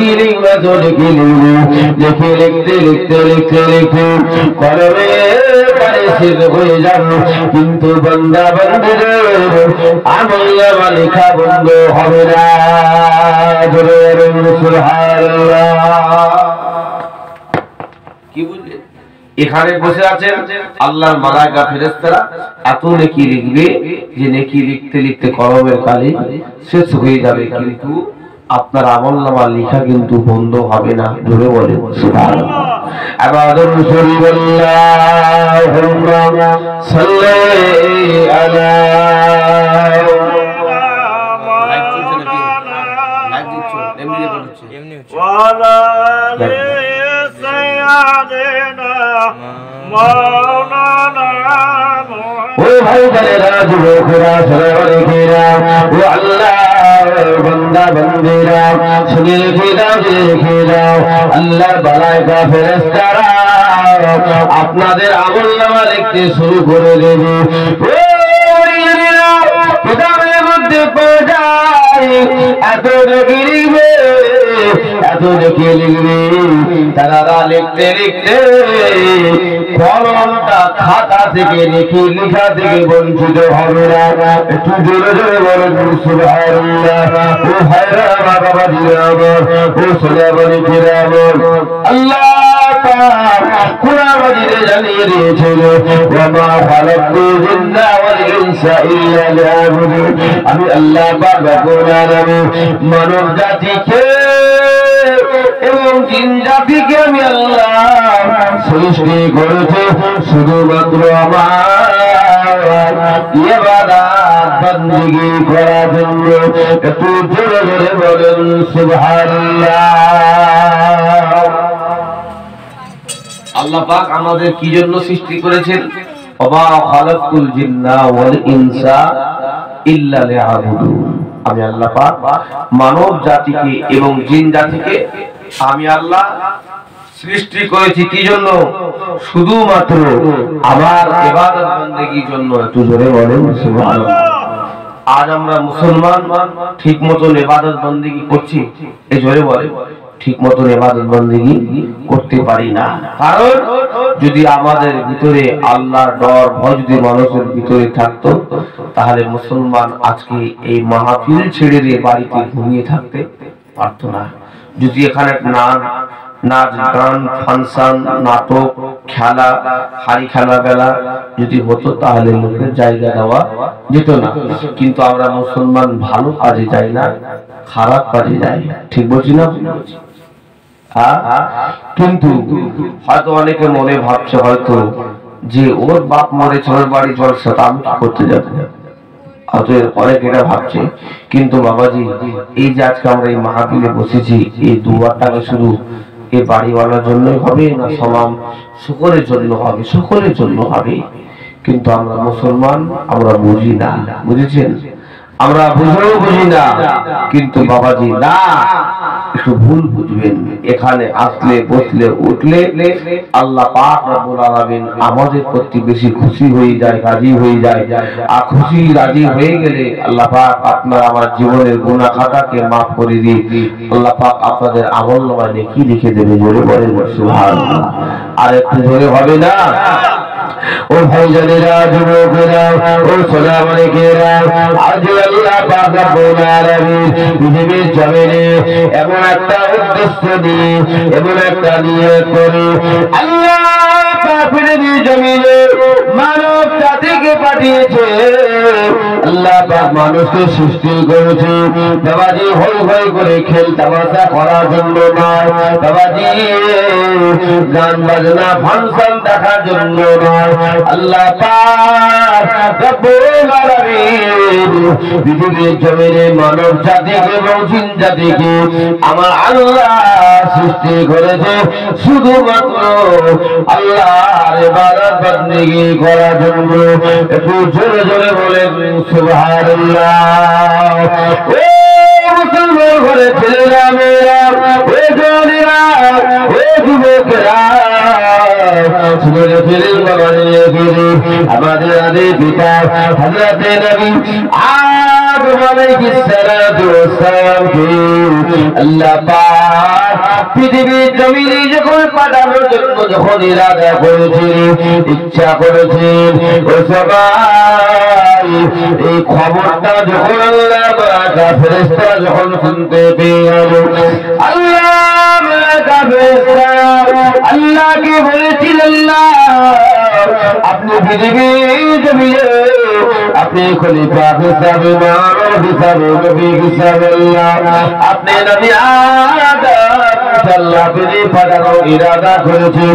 নেকি লিখবে তো নেকি লিখে লিখতে লিখতে লিখতে লিখতে কলমে পারে শেষ হয়ে যাবে, কিন্তু বান্দা বান্দিদের আমলনামা লেখা বন্ধ হবে না। কি বুঝলেন? এখানে বসে আছেন আল্লাহর মালায়েকা ফেরেশতারা এত নেকি লিখবে যে নেকি লিখতে লিখতে কলমের কালি শেষ হয়ে যাবে, কিন্তু আপনার আমলনামা লেখা কিন্তু বন্ধ হবে না। জোরে বলেন সুবহানাল্লাহ। আবাদুর রাসূলুল্লাহ সাল্লাল্লাহু আলাইহি ও ভাই জানেরা যুবকেরা সরবরেরা ও আল্লাহর বান্দা বান্দিরা শুনে রেখে দাও আল্লাহর মালায়েকা ফেরেশতারা আপনাদের আমলনামা লিখতে শুরু করে দেবে। কিতাবের মধ্যে পড়ায় এত নেকি লিখবে এত নেকি লিখবে, তারা লিখতে লিখতে কলমটা খাতা থেকে নেকি লেখা থেকে বঞ্চিত হবে না। একটু জোরে জোরে বলেন সুবহানাল্লাহ। ও ভাইরা বাবা জিরা আমার, ও সোনামণি জিরা আমার, আল্লাহ পাক কুরআন মাজিদে জানিয়ে দিয়েছিল ওয়া মা খালাকুল জিন্না ওয়াল ইনসা ইল্লা লিয়াবুদুন। আমি আল্লাহ পাক রব্বুল আলামিন মানব জাতিকে এবং জিন জাতিকে আমি আল্লাহ সৃষ্টি করেছি শুধুমাত্র আমার ইবাদত বندگی করার জন্য। একটু জোরে জোরে বলেন সুবহানাল্লাহ। আল্লাহ পাক আমাদের কি জন্য সৃষ্টি করেছেন? ওয়া খালাকুল জিন্না ওয়াল ইনসা ইল্লা লিয়াবুদুন। আমি আল্লাহ পাক মানব জাতিকে এবং জিন জাতিকে আমি আল্লাহ সৃষ্টি করেছি কি জন্য? শুধুমাত্র আমার ইবাদত বندگির জন্য। একটু জোরে বলেন সুবহানাল্লাহ। আজ আমরা মুসলমান ঠিক মতন ইবাদত বندگি করছি? এই জোরে বলে ঠিক মতন ইবাদত বندگি করতে পারি না। কারণ যদি আমাদের ভিতরে আল্লাহর ডর ভয় যদি মানুষের ভিতরে থাকতো, তাহলে মুসলমান আজকে এই মাহফিল ছেড়ে দিয়ে বাড়িতে ঘুমিয়ে থাকতে পারতো না। যদি এখানে নাচ গান ফাংশন নাটক খেলা হাড়ি খেলা বেলা যদি হতো, তাহলে লোকের জায়গা দেওয়া যেত না। কিন্তু আমরা মুসলমান ভালো কাজে যাই না, খারাপ কাজে যাই। ঠিক বলছি না? কিন্তু হয়তো অনেকে মনে ভাবছে হয়তো যে ওর বাপ মরেছে, ওর বাড়ি জলসা, তা আমি কি করতে যাবো? অনেক এটা ভাবছে। কিন্তু বাবাজি, এই যে আজকে আমরা এই মাহফিলে বসেছি, এই দুয়ারটাকে শুধু এই বাড়িওয়ালার জন্যই হবে না, সমাজ সকলের জন্য হবে, সকলের জন্য হবে। কিন্তু আমরা মুসলমান, আমরা বুঝি না। বুঝেছেন? আমরা বুঝেও বুঝি না। কিন্তু বাবাজি না, একটু ভুল বুঝবেন। এখানে আসলে বসলে উঠলে আল্লাহ পাক রব্বুল আলামিন আমাদের প্রতি বেশি খুশি হয়ে যায়, রাজি হয়ে যায়। আর খুশি রাজি হয়ে গেলে আল্লাহ পাক আপনার আমার জীবনের গুনাহ খাতাকে maaf করে দিয়ে আল্লাহ পাক আপনাদের আমলনামায় নেকি লিখে দেবে। জোরে বলেন সুবহানাল্লাহ। আর একটু জোরে হবে না? ও ভাইজানেরা যুবকেরা ও সোনামণিকেরা, আজ আল্লাহ পাক রব্বুল আলামিন পৃথিবীর জমিনে এমন একটা উদ্দেশ্য নিয়ে এমন একটা নিয়ত করে আল্লাহ পাক পৃথিবীর জমিনে মানব জাতিকে পাঠিয়েছে। আল্লাহ পাক মানুষকে সৃষ্টি করেছে বাবাজি হই হই করে খেল তামাশা করার জন্য নয়, বাবাজি গান বাজনা ফাংশন দেখার জন্য নয়। আল্লাহ পাক রব্বুল আলামিন পৃথিবীর জমিনে মানব জাতিকে এবং জিন জাতিকে আমার আল্লাহ সৃষ্টি করেছে শুধুমাত্র আল্লাহর ইবাদত বندگی করার জন্য। একটু জোরে জোরে বলেন সুবহানাল্লাহ। ও মুসলমান ঘরে ছেলেরা মেয়েরা, ও জওয়ানেরা, ও যুবকেরা, শুনে ফেলেন বাবারে আমাদের আদি পিতা হযরত নবী আদম আলাইহিস সালাতু ওয়াস সালাম কে আল্লাহ পাক পৃথিবীর জমিনে যখন পাঠানোর জন্য যখন ইরাদা করেছেন, ইচ্ছা করেছেন, ও সবাই এই খবরটা যখন আল্লাহ মালায়েকা ফেরেশতারা যখন শুনতে পেয়ে গেল, আল্লাহ মালায়েকা ফেরেশতারা আল্লাহকে বলেছিলেন, আল্লাহ আপনি পৃথিবীর জমিনে আপনি খলিফা হিসাবে, মানব হিসাবে, নবী হিসাবে আল্লাহ আপনি নবী আদম আল্লাহ পৃথিবী পাঠানোর ইরাদা করেছেন,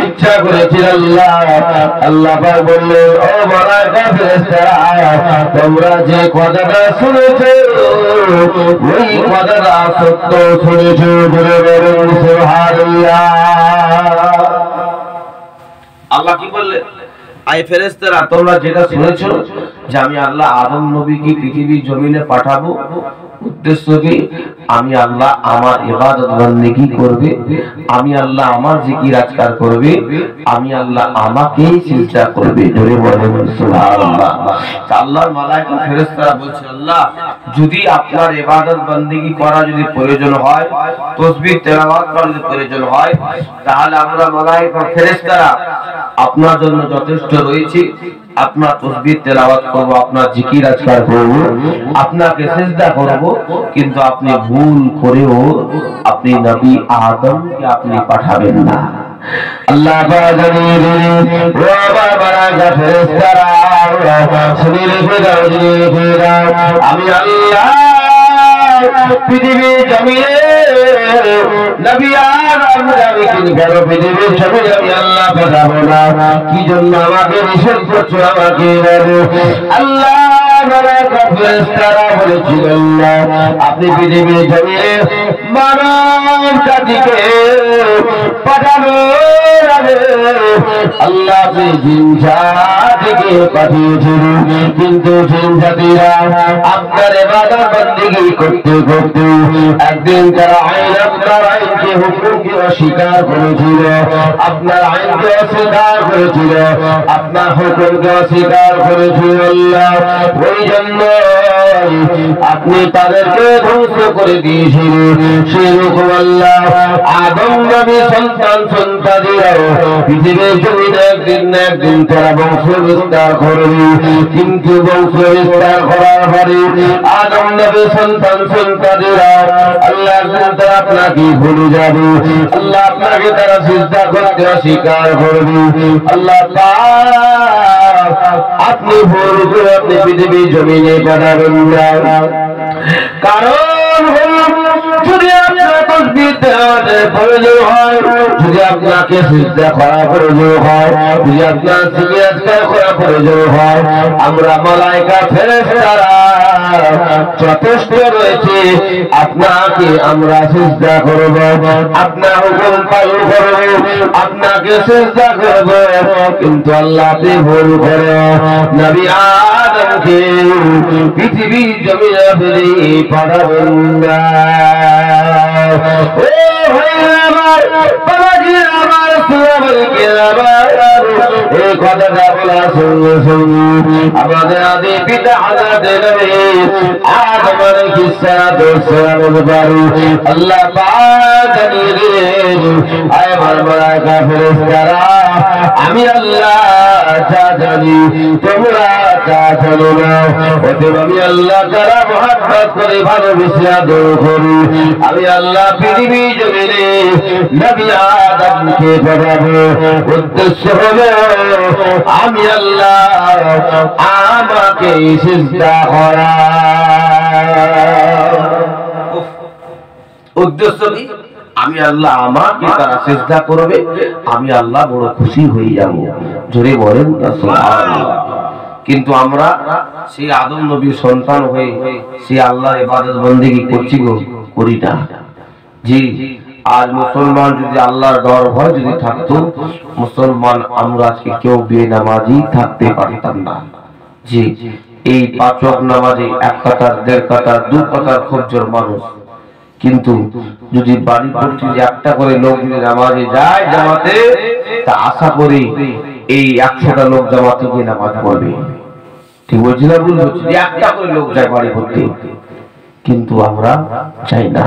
ইচ্ছা করেছেন। আল্লাহ আল্লাহ পাক বললেন, ও মালায়েকা ফেরেশতারা তোমরা যে কথাটা শুনেছো ওই কথাটা সত্য শুনেছো, বলে বলেন সুবহানাল্লাহ। আল্লাহ কি বললেন? আয় ফেরেশতারা তোমরা যেটা শুনেছো যে আমি আল্লাহ আদম নবীকে পৃথিবীর জমিনে পাঠাবো, উদ্দেশ্য কি? আমি আল্লাহ আমার ইবাদত বন্দেগী করবে, আমি আল্লাহ আমার জিকির আজকার করবে, আমি আল্লাহ আমাকেই সিজদা করবে। জোরে বলেন সুবহানাল্লাহ। আল্লাহর মালায়েকা ফেরেশতারা বলছে, আল্লাহ যদি আপনার ইবাদত বন্দেগী করা যদি প্রয়োজন হয়, তাসবিহ তেলাওয়াত করা যদি প্রয়োজন হয়, তাহলে আমরা মালায়েকা ফেরেশতারা আপনার জন্য যথেষ্ট রয়েছে। আপনার তাসবিহ তেলাওয়াত করব, আপনার জিকির আজকার করব, আপনাকে সিজদা করব, কিন্তু আপনি ভুল করেও আপনি নবী আদমকে আপনি পাঠাবেন না। আল্লাহ পাক জানিয়ে দিলেন, ও মালায়েকা ফেরেশতারা শুনে রেখে দাও, আমি আল্লাহ পৃথিবীর জমিনে নবী আদম কেন পৃথিবীর জমিনে আমি আল্লাহ পাঠাবো না? কি জন্য আমাকে নিষেধ করছো? আমাকে আল্লাহ মালায়েকা ফেরেশতারা বলেছিলেন, আপনি পৃথিবীর জমিনে মানব জাতিকে পাঠানোর আগে আল্লাহ আপনি জিন জাতিকে পাঠিয়েছিলেন, কিন্তু জিন জাতিরা আপনার ইবাদত বন্দেগী করতে করতে একদিন তারা আপনার আইনকে হুকুমকে অস্বীকার করেছিল, আপনার আইনকে অস্বীকার করেছিল, আপনার হুকুমকে অস্বীকার করেছিল। আল্লাহ ওই জন্য আপনি তাদেরকে ধ্বংস করে দিয়েছিলেন। সেরকম আল্লাহ আদম নবী সন্তান সন্তানেরাও পৃথিবীর জমিনে একদিন না একদিন তারা বংশ বিস্তার করবে, কিন্তু বংশ বিস্তার করার পরে আদম নবী সন্তান সন্তানেরা আল্লাহ তারা আপনাকে ভুলে যাবে, আল্লাহ আপনাকে তারা সিজদা করতে অস্বীকার করবে। আল্লাহ আপনি ভুল করে আপনি পৃথিবীর জমিনে পাঠাবেন না, কারণ যদি আপনার তাসবিহ তেলাওয়াতের প্রয়োজন হয়, যদি আপনাকে সিজদা করা প্রয়োজন হয়, যদি আপনার জিকির আজকার করা প্রয়োজন হয়, আমরা মালায়েকা ফেরেশতারা যথেষ্ট রয়েছে, আপনাকে আমরা সিজদা করব, আপনার হুকুম পালন করব, আপনাকে সিজদা করব। কিন্তু আল্লাহ আপনি ভুল করে নবী আদমকে পৃথিবীর জমিনে ফিরে পাঠাবেন না। ও ভাইরা আমার, বাবাজিরা আমার, সুরাবালিকেরা আমার, এই কথাটা বলার সঙ্গে সঙ্গে আমাদের আদি পিতা হযরত নবী আদম আলাইহিস সালাতু ওয়াস সালামের বাড়ি আল্লাহ পাক জানিয়ে দিলেন, আয় আমার মালায়েকা ফেরেশতারা আমি আল্লাহ যা জানি তোমরা তা জানো না, অতএব আমি আল্লাহ যারা মহব্বত করে ভালোবেসে আদর করি, আমি আল্লাহ পৃথিবী জমিনে নবী আদমকে পাঠাবো। উদ্দেশ্য হলো আমি আল্লাহ আমাকে সিজদা করা। উদ্দেশ্য কি? আমি আল্লাহ আমাকে তারা সিজদা করবে, আমি আল্লাহ বড় খুশি হয়ে যাব। জোরে বলেন সুবহানাল্লাহ। কিন্তু আমরা সেই আদম নবীর সন্তান হয়ে সেই আল্লাহর ইবাদত বন্দেগী করছি গো, করি না। জি, আজ মুসলমান যদি আল্লাহর ডর ভয় যদি থাকতো, মুসলমান আমরা আজকে কেউ বেনামাজি থাকতে পারতাম না। জি, এই 5 ওয়াক্ত নামাজে 1 কাতার 1.5 কাতার 2 কাতার খুব জোর মানুষ, কিন্তু যদি বাড়ি প্রতি একটা করে লোক যদি নামাজে যায় জামাতে, তা আশা করি এই 100টা লোক জামাতে গিয়ে নামাজ পড়বে। ঠিক বলছি না ভুল বলছি? একটা করে লোক যায় বাড়ি করতে, কিন্তু আমরা চাই না।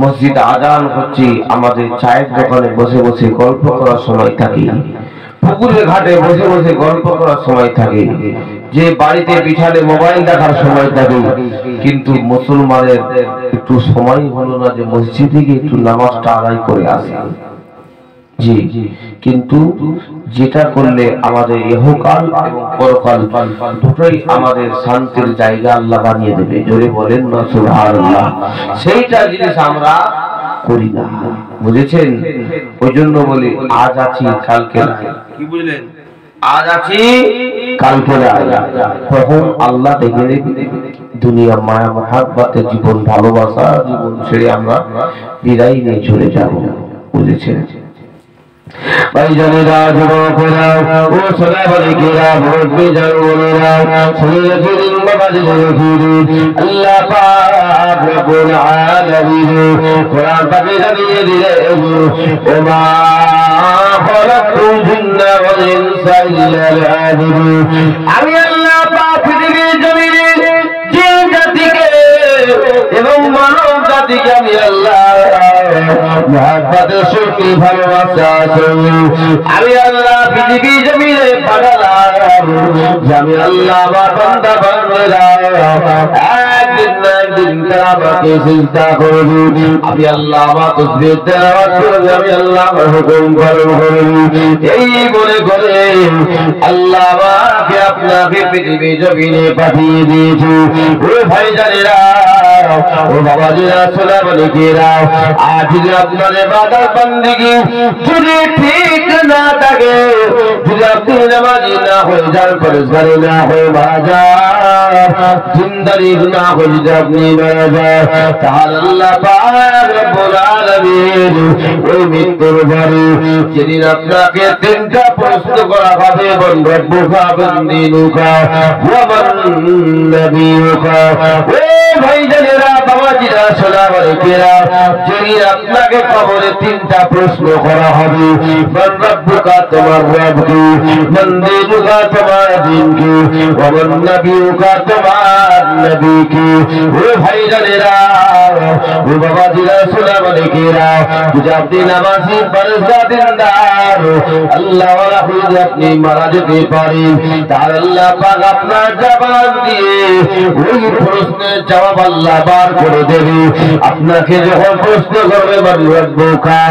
মসজিদ আজান হচ্ছে, আমাদের চায়ের দোকানে বসে বসে গল্প করার সময় থাকে, পুকুরের ঘাটে বসে বসে গল্প করার সময় থাকে, যে বাড়িতে বিছানে মোবাইল দেখার সময় থাকে, কিন্তু মুসলমানের একটু সময় হলো না যে মসজিদে গিয়ে একটু নামাজটা আদায় করে আসে। জি, কিন্তু যেটা করলে আমাদের ইহকাল এবং পরকাল দুটোই আমাদের শান্তির জায়গা আল্লাহ বানিয়ে দেবে। জোরে বলেন না সুবহানাল্লাহ। সেইটা জিনিস আমরা করি না, বুঝেছেন? ওই জন্য বলি আজ আছি কালকে নাই। কি বুঝলেন? আজ আছি কালকে নাই। তখন আল্লাহ দেখে নেবে। দুনিয়া মায়া মহাব্বতে জীবন, ভালোবাসা জীবন ছেড়ে আমরা বিদায় নিয়ে চলে যাব, বুঝেছেন? ভাইজানেরা, যুবকেরা, ও সোনাবালিকেরা, মুরব্বি জানবুনেরা, শুনে রাখেন বাবাজি, আল্লাহ পাক রব্বুল আলামিন কোরআন পাকে জানিয়ে দিলেন, ওমা খালাকতুল জিন্না ওয়াল ইনসা ইল্লা লিয়াবুদুন। আমি আল্লাহ পাক পৃথিবীর জমিনে জিন জাতিকে এবং মানব জাতিকে আমি আল্লাহ মহাব্বতের শক্তি ভালোবাসা আমি আল্লাহ পৃথিবী জমিনে পাঠালাম। আমি আল্লাহ আমার বান্দা বান্দারা একদিন না একদিন তারা আমাকে সিজদা করবে। আমি আল্লাহ আমার তাসবিহ তেলাওয়াত করবে, আমি আল্লাহ আমার হুকুম পালন করবে। এই মনে করে আল্লাহ আমাকে আপনাকে পৃথিবী জমিনে পাঠিয়ে দিয়েছে। ও ভাইজানেরা, ও বাবাজিরা, সোনাবালিকেরা, আজ যদি আপনার ইবাদত বন্দেগী যদি ঠিক না থাকে, যদি আপনি নামাজি না হয়ে যান, পরেশগারি না হয়ে মারা যান, জিন্দারি না হয়ে যদি আপনি মারা যান, তাহলে আল্লাহ পাক রব্বুল আলামিন ওই মৃত্যুর পরে যেদিন আপনাকে তিনটা প্রশ্ন করা হবে, মান রব্বুকা মান দীনুকা ওয়া মান নবিয়ুকা। ও ভাইজানেরা, বাবাজিরা, সোনাবালিকেরা, যেদিন আপনাকে কবরে তিনটা প্রশ্ন করা হবে, মান রব্বুকা তোমার রব কি, মান দীনুকা তোমার দিন কি, ওয়া মান নবিয়ুকা তোমার নবী কি। ও ভাইজানেরা, ও বাবাজিরা, সোনাবালিকেরা, যদি আপনি নামাজি, পরেশগার, দিনদার, আল্লাহ ওয়ালা হয়ে আপনি মারা যেতে পারেন, তাহলে আল্লাহ পাক আপনার জবান দিয়ে ওই প্রশ্নের জবাব আল্লাহ বার করে দেবে। আপনাকে যখন প্রশ্ন করবে মান রব্বুকা,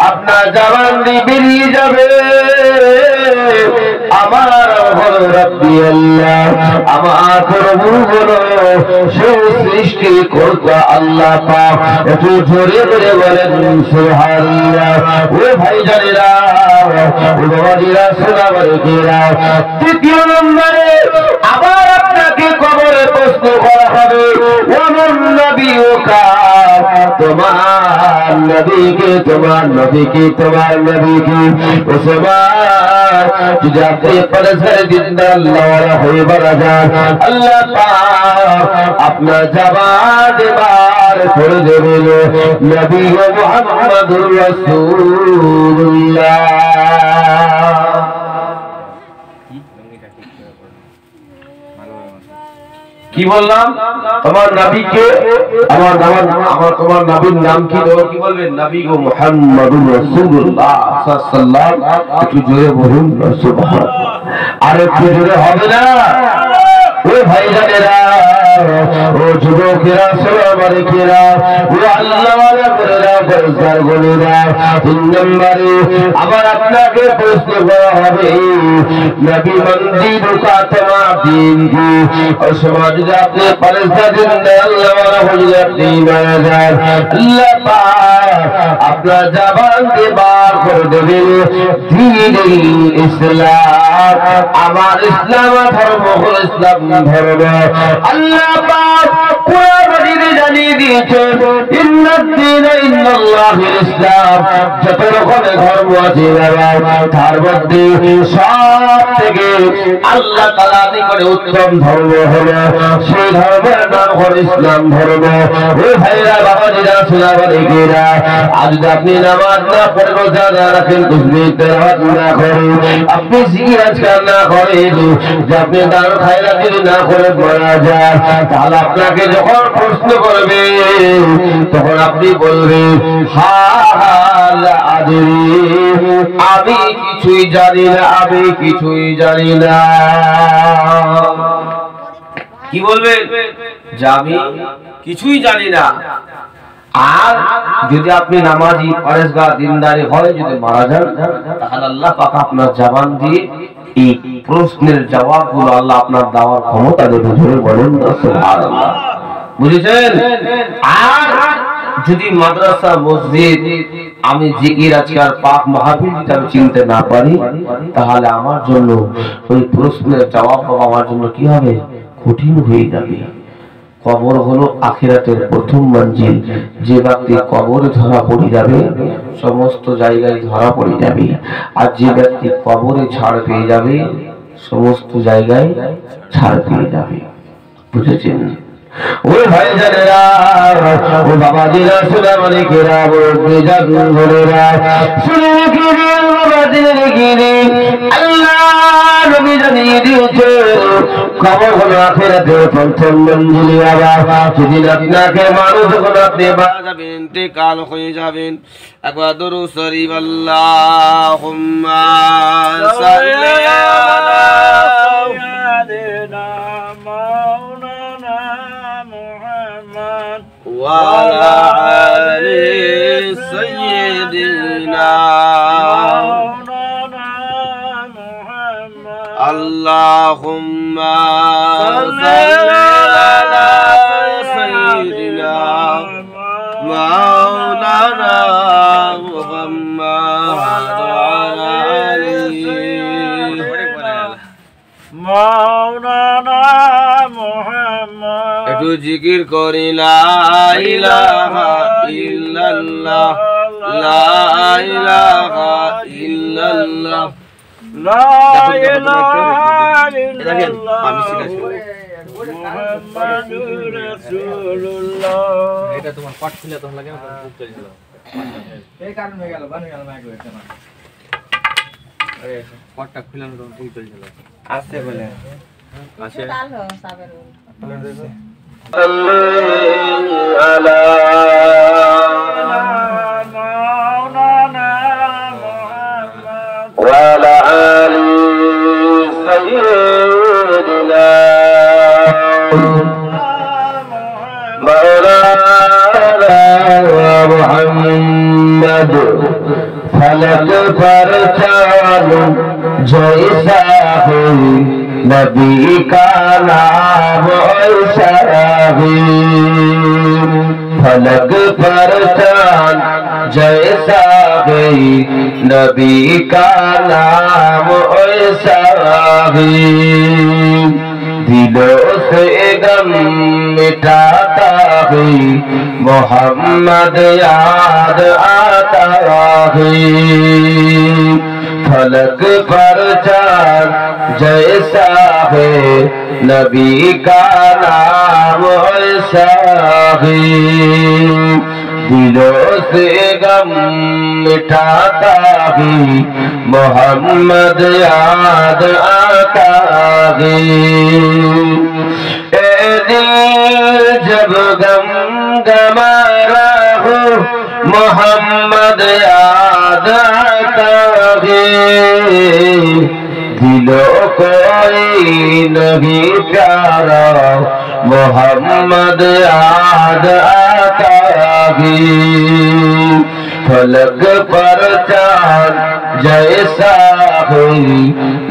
আপনার জবান দিয়ে বেরিয়ে যাবে আমার হলো রব্বি আল্লাহ, আমার প্রভু হলো সেই সৃষ্টি কর্তা আল্লাহ পাক। একটু জোরে করে বলেন সুবহানাল্লাহ। ও ভাইজানেরা, ও বাবাজিরা, সোনাবালিকেরা, তৃতীয় নম্বরে আবার আপনাকে কবরে প্রশ্ন করা হবে, ওয়ামান নবিয়ুকা তোমার নবীকে, তোমার নবীকে, তোমার নবীকে। ও সবার যদি আপনি পরেশগারি দিনদার আল্লাহওয়ালা হয়ে মারা যান, আল্লাহ পাক আপনার জবান বার করে দেবেন নবী মুহাম্মদুর রাসূলুল্লাহ। কি বললাম? তোমার নবীকে, আমার তোমার নবীর নাম কি? কি বলবেন? নবী গো মুহাম্মদুর রাসূলুল্লাহ সাল্লাল্লাহু আলাইহি ওয়াসাল্লাম। একটু জোরে বলুন সুবহানাল্লাহ। আর একটু জোরে হবে না? ও ভাইজানেরা, ও যুবকেরা, সোনাবালিকেরা, ও আল্লাহওয়ালা করেরা, পরেশগার গণেরা, তিন নম্বরে আবার আপনাকে প্রশ্ন করা হবে, নবী মান দীনুকা তোমার দিন কি। ও সমাজ যদি আপনি পরেশগার দিনদার আল্লাহওয়ালা হয়ে আপনি মারা যান, আল্লাহ পাক আপনার জবান দিয়ে বার করে দেবেন দ্বীনুল ইসলাম, আমার ইসলাম ধর্ম হলো ইসলাম ধর্ম। আল্লাহ পাক কোরআন মাজিদে জানিয়ে দিয়েছেন, ইন্নাদ দীনা ইন্নাল্লাহ শামাইল ইসলাম যত রকমের ধর্ম আছে বাবা তার মধ্যে সব থেকে আল্লাহ তাআলা করে উত্তম ধর্ম হলো সেই ধর্মের নাম হলো ইসলাম ধর্ম। ও ভাইরা বাবাজিরা সোনাবাড়িরা আজ যদি আপনি নামাজ না পড়ে রোজা না রাখেন তাসবিহ তেলাওয়াত না করেন আপনি জিকির আজকার না করেন যে আপনি দান খায়রাত যদি না করে মারা যায় তাহলে আপনাকে যখন প্রশ্ন করবে তখন আপনি বলবেন হাল আদরি আমি কিছুই জানি না আমি কিছুই জানি না। কি বলবেন যে আমি কিছুই জানি না। আর যদি আপনি নামাজি পরেশগার দিনদারি হয় যদি মারা যান তাহলে আল্লাহ পাক আপনার জবান দিয়ে এই প্রশ্নের জবাবগুলো আল্লাহ আপনার দেওয়ার ক্ষমতা দেবে। জোরে বলেন সুবহানাল্লাহ। বুঝেছেন? আর যদি মাদ্রাসা মসজিদ আমি জিকির আজকার পাক মাহফিল আমি চিনতে না পারি তাহলে আমার জন্য ওই প্রশ্নের জবাব পাওয়া আমার জন্য কি হবে কঠিন হয়ে যাবে। কবর হলো আখিরাতের প্রথম মঞ্জিল। যে ব্যক্তি কবরে ধরা পড়ে যাবে সমস্ত জায়গায় ধরা পড়ে যাবে আর যে ব্যক্তি কবরে ছাড় পেয়ে যাবে সমস্ত জায়গায় ছাড় পেয়ে যাবে। বুঝেছেন? ওই ভাই জানেরা ও বাবাজিরা সোনামানিকেরা বড় জানগরেরা শুনে গিরি বাবাজিরা গিরি আল্লাহ নবী জানিয়ে দিয়েছে কবর হলো আখিরাতের প্রথম মঞ্জিল। বাবা যেদিন আপনাকে মানুষ যখন আপনি মারা যাবেন ইন্তেকাল হয়ে যাবেন একবার দরুদ শরীফ আল্লাহুম্মা সাল্লি আলা সাইয়্যিদিনা মাওলানা মুহাম্মদ ওয়া আলা আলি সাইয়্যিদিনা মাওলানা মুহাম্মদ আল্লাহুম্মা সাল্লি আলা সাইয়্যিদিনা মাওলানা মুহাম্মদ ওয়া মাওলানা মুহাম্মদ। একটু জিকির করি লা ইলাহা ইল্লাল্লাহ লা ইলাহা ইল্লাল্লাহ লা ইলাহা ইল্লাল্লাহ মুহাম্মাদুর রাসূলুল্লাহ। এটা তোমার পাঠ ছিল তখন লাগে না খুব চলছিল এই কারণে হয়ে গেল বানিয়ে গেল মাইক হয়েছে না। আরে পাঠটা খুলে না তখন ঠিক চলছিল আসছে বলে আসে তালো সাবের আলা মাওলানা মুহাম্মদ ওয়া আলা আলি সাইয়্যিদিনা মাওলানা মুহাম্মদ फलक पर चालू जैसा हो नबी का नाम ऐसा है फलक पर चांद जैसा है नबी का नाम ऐसा है दिलों से गम मिटाता है मोहम्मद याद आता है फलक पर चांद जैसा है नबी का नाम ऐसा है दिलों से गम मिटाता है मोहम्मद याद आता है ए दिल जब गम गमारा हो मोहम्मद याद आता है दिलों कोई नहीं प्यारा मोहम्मद याद आता है फलक पर चांद जैसा है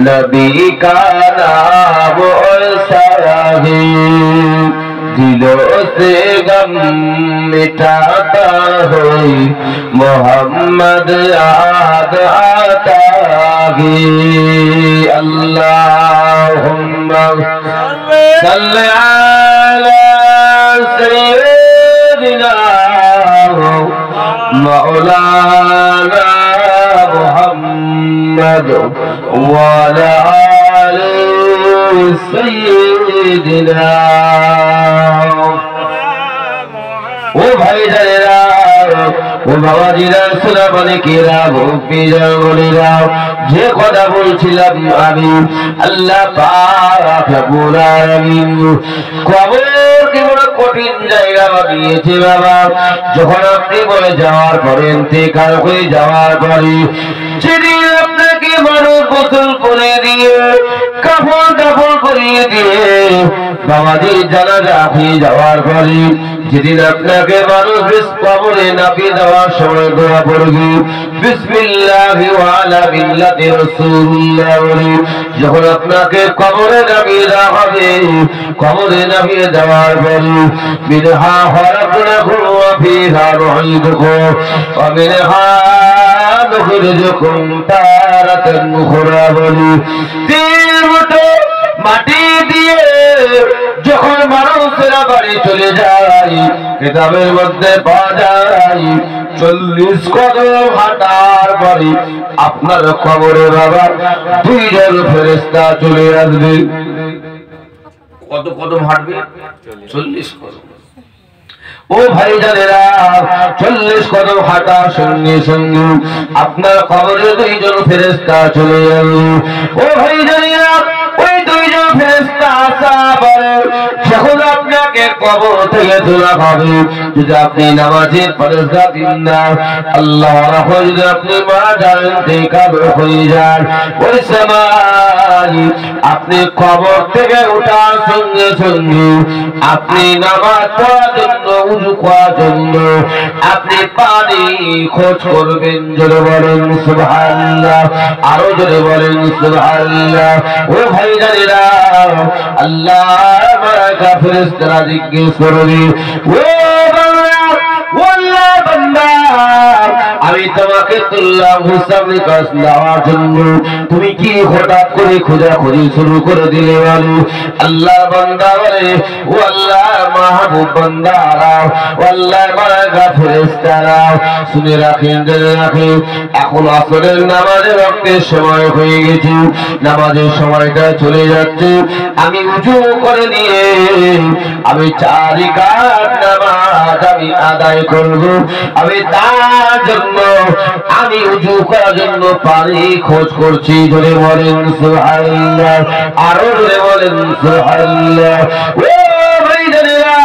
नबी का नाम ऐसा है दिलों से गम मिटाता है मोहम्मद याद आता है अल्लाहुम्मा सल्ली अला सय्यिदिना মাওলানা মুহাম্মদ ওয়া আলা আলি সাইয়্যিদিনা। ও ভাইজানেরা, ও বাবাজিরা, সোনামানিকেরা, ভক্তিরা, বলিরা, যে কথা বলছিলাম আমি, আল্লাহ পাক রব্বুল আলামিন কবর কি বড় কঠিন জায়গা বানিয়েছে বাবা। যখন আপনি বলে যাওয়ার পরে, ইন্তেকাল হয়ে যাওয়ার পরে, যেদিন আপনাকে মানুষ গোসল করে দিয়ে, কাফন দাফন করিয়ে দিয়ে, বাবাজির জানাজা হয়ে যাওয়ার পরে, যেদিন আপনাকে মানুষ কবরে নামিয়ে দেওয়ার সময় দোয়া পড়বে বিসমিল্লাহি ওয়া আলা মিল্লাতি রাসূলিল্লাহ। যখন আপনাকে কবরে নামিয়ে দেওয়া হবে, কবরে নামিয়ে দেওয়ার পরে মিনহা খলাকনাকুম ওয়া ফিহা নুঈদুকুম ওয়া মিনহা নুখরিজুকুম তারাতান উখরা। বলি তিল মতো মাটি দিয়ে যখন মানুষেরা বাড়ি চলে যায়, কিতাবের মধ্যে পাওয়া যায় 40 কদম হাঁটার পরে আপনার কবরে বাবা 2 জন ফেরেশতা চলে আসবে। কত কদম হাঁটবে? 40 কদম। ও ভাইজানেরা, 40 কদম হাঁটার সঙ্গে সঙ্গে আপনার কবরে 2 জন ফেরেশতা চলে আসবে। ও ভাইজানেরা, ওই 2 জন ফেরেশতা আসার পরে যখন আপনাকে কবর থেকে তোলা হবে, যদি আপনি নামাজের ফরজা দিন না, আল্লাহ রাখো, যদি আপনি মারা যান, ইন্তেকাল হয়ে যান, ওই সময় আপনি কবর থেকে ওঠার সঙ্গে সঙ্গে আপনি নামাজ পড়ার জন্য, উযু করার জন্য আপনি পানি খোঁজ করবেন। জোরে বলেন সুবহানাল্লাহ, আরো জোরে বলেন সুবহানাল্লাহ। ও ভাইজানেরা, আল্লাহ মালায়েকা ফেরেশতারা জিজ্ঞেস করবে, ও বান্দা, ও আল্লাহ বান্দা, আমি তোমাকে তুললাম হিসাব নিকাশ দেওয়ার জন্য, তুমি কি হঠাৎ করে খোঁজাখুঁজি শুরু করে দিলে? বলো আল্লাহ বান্দা বলে, ও আল্লাহ মাহবুব বান্দারা, ও আল্লাহ মালায়েকা ফেরেশতারা, শুনে রাখেন, জেনে রাখেন, এখন আসরের নামাজের ওয়াক্তের সময় হয়ে গেছে, নামাজের সময়টা চলে যাচ্ছে। আমি উযু করে নিয়ে আমি 4 রাকাত নামাজ আমি আদায় করব। আমি তার জন্য আমি উযু করার জন্য পানি খোঁজ করছি। জোরে বলেন সুবহানাল্লাহ, আরো জোরে বলেন সুবহানাল্লাহ। ও ভাইজানেরা,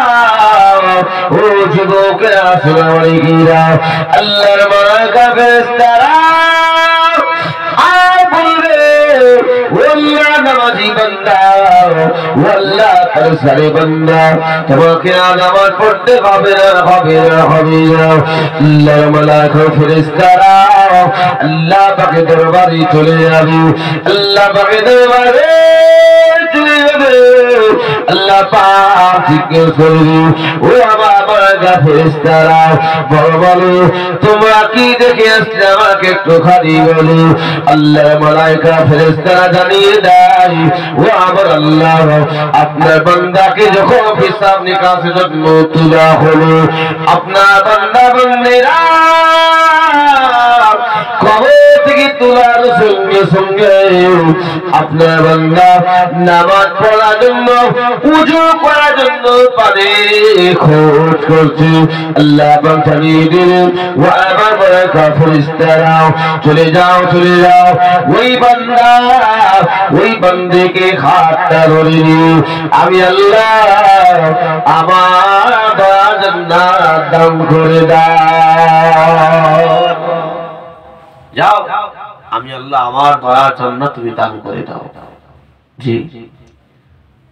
ও যুবকেরা, সোনামানিকেরা, আল্লাহর মালায়েকা ফেরেশতারা আর বলবে, ও আল্লাহ নামাজি বান্দা, ও আল্লাহ তারসারে বান্দা, তোমাকে নামাজ পড়তে হবে না, হবে না, হবে না। আল্লাহর মালায়েকা ফেরেশতারা আল্লাহ পাকের দরবারে চলে যাবে, আল্লাহ পাকের দরবারে চলে যাবে। আল্লাহ পাক জিজ্ঞেস করবে, ও আমার মালায়েকা ফেরেশতারা, বলো বলো তোমরা কি দেখে আসলে আমাকে একটুখানি বলো। আল্লাহর মালায়েকা ফেরেশতারা জানিয়ে দেয়, ও আমার আল্লাহ, আপনার বান্দাকে যখন হিসাব নিকাশের জন্য তোলা হলো, আপনার বান্দা বান্দিরা কবর থেকে তোলার সঙ্গে সঙ্গে আপনার বান্দা নামাজ পড়ার জন্য, উযু করার জন্য পানি খোঁজ করছে। আল্লাহ পাক জানিয়ে দিলেন, ও আমার মালায়েকা ফেরেশতারা, চলে যাও, চলে যাও, ওই বান্দা, ওই বান্দিকে হাতটা ধরে নিয়ে আমি আল্লাহ আমার জান্নাত দান করে দাও। যাও, আমি আল্লাহ আমার দয়ার জন্য তুমি দান করে দাও। জি,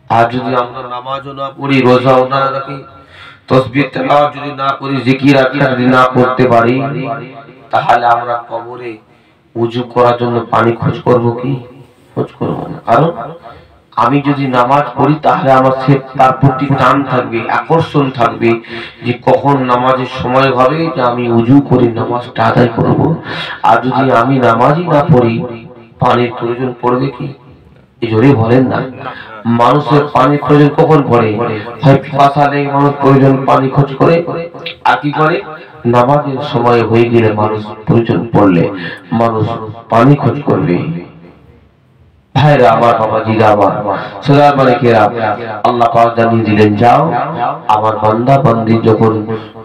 আর যদি আমরা নামাজও না পড়ি, রোজাও না রাখি, তাসবিহ তেলাওয়াত যদি না করি, জিকির আজকার যদি না করতে পারি, তাহলে আমরা কবরে উযু করার জন্য পানি খোঁজ করব কি? খোঁজ করব না। কারণ আমি যদি নামাজ পড়ি তাহলে আমার তার প্রতি টান থাকবে, আকর্ষণ থাকবে, যে কখন নামাজের সময় হবে, যে আমি উযু করে নামাজটা আদায় করব। আর যদি আমি নামাজই না পড়ি, পানির প্রয়োজন পড়বে কি? এই জোরে বলেন না, মানুষের পানির প্রয়োজন কখন পড়ে? হয় পিপাসা লেগে মানুষ প্রয়োজন পানি খোঁজ করে, আর কি করে? নামাজের সময় হয়ে গেলে মানুষ প্রয়োজন পড়লে মানুষ পানি খোঁজ করবে। ভাইরা আমার, বাবাজিরা আমার, সোনার মালিকেরা, আল্লাহ পাক জানিয়ে দিলেন, যাও আমার বান্দা বান্দি যখন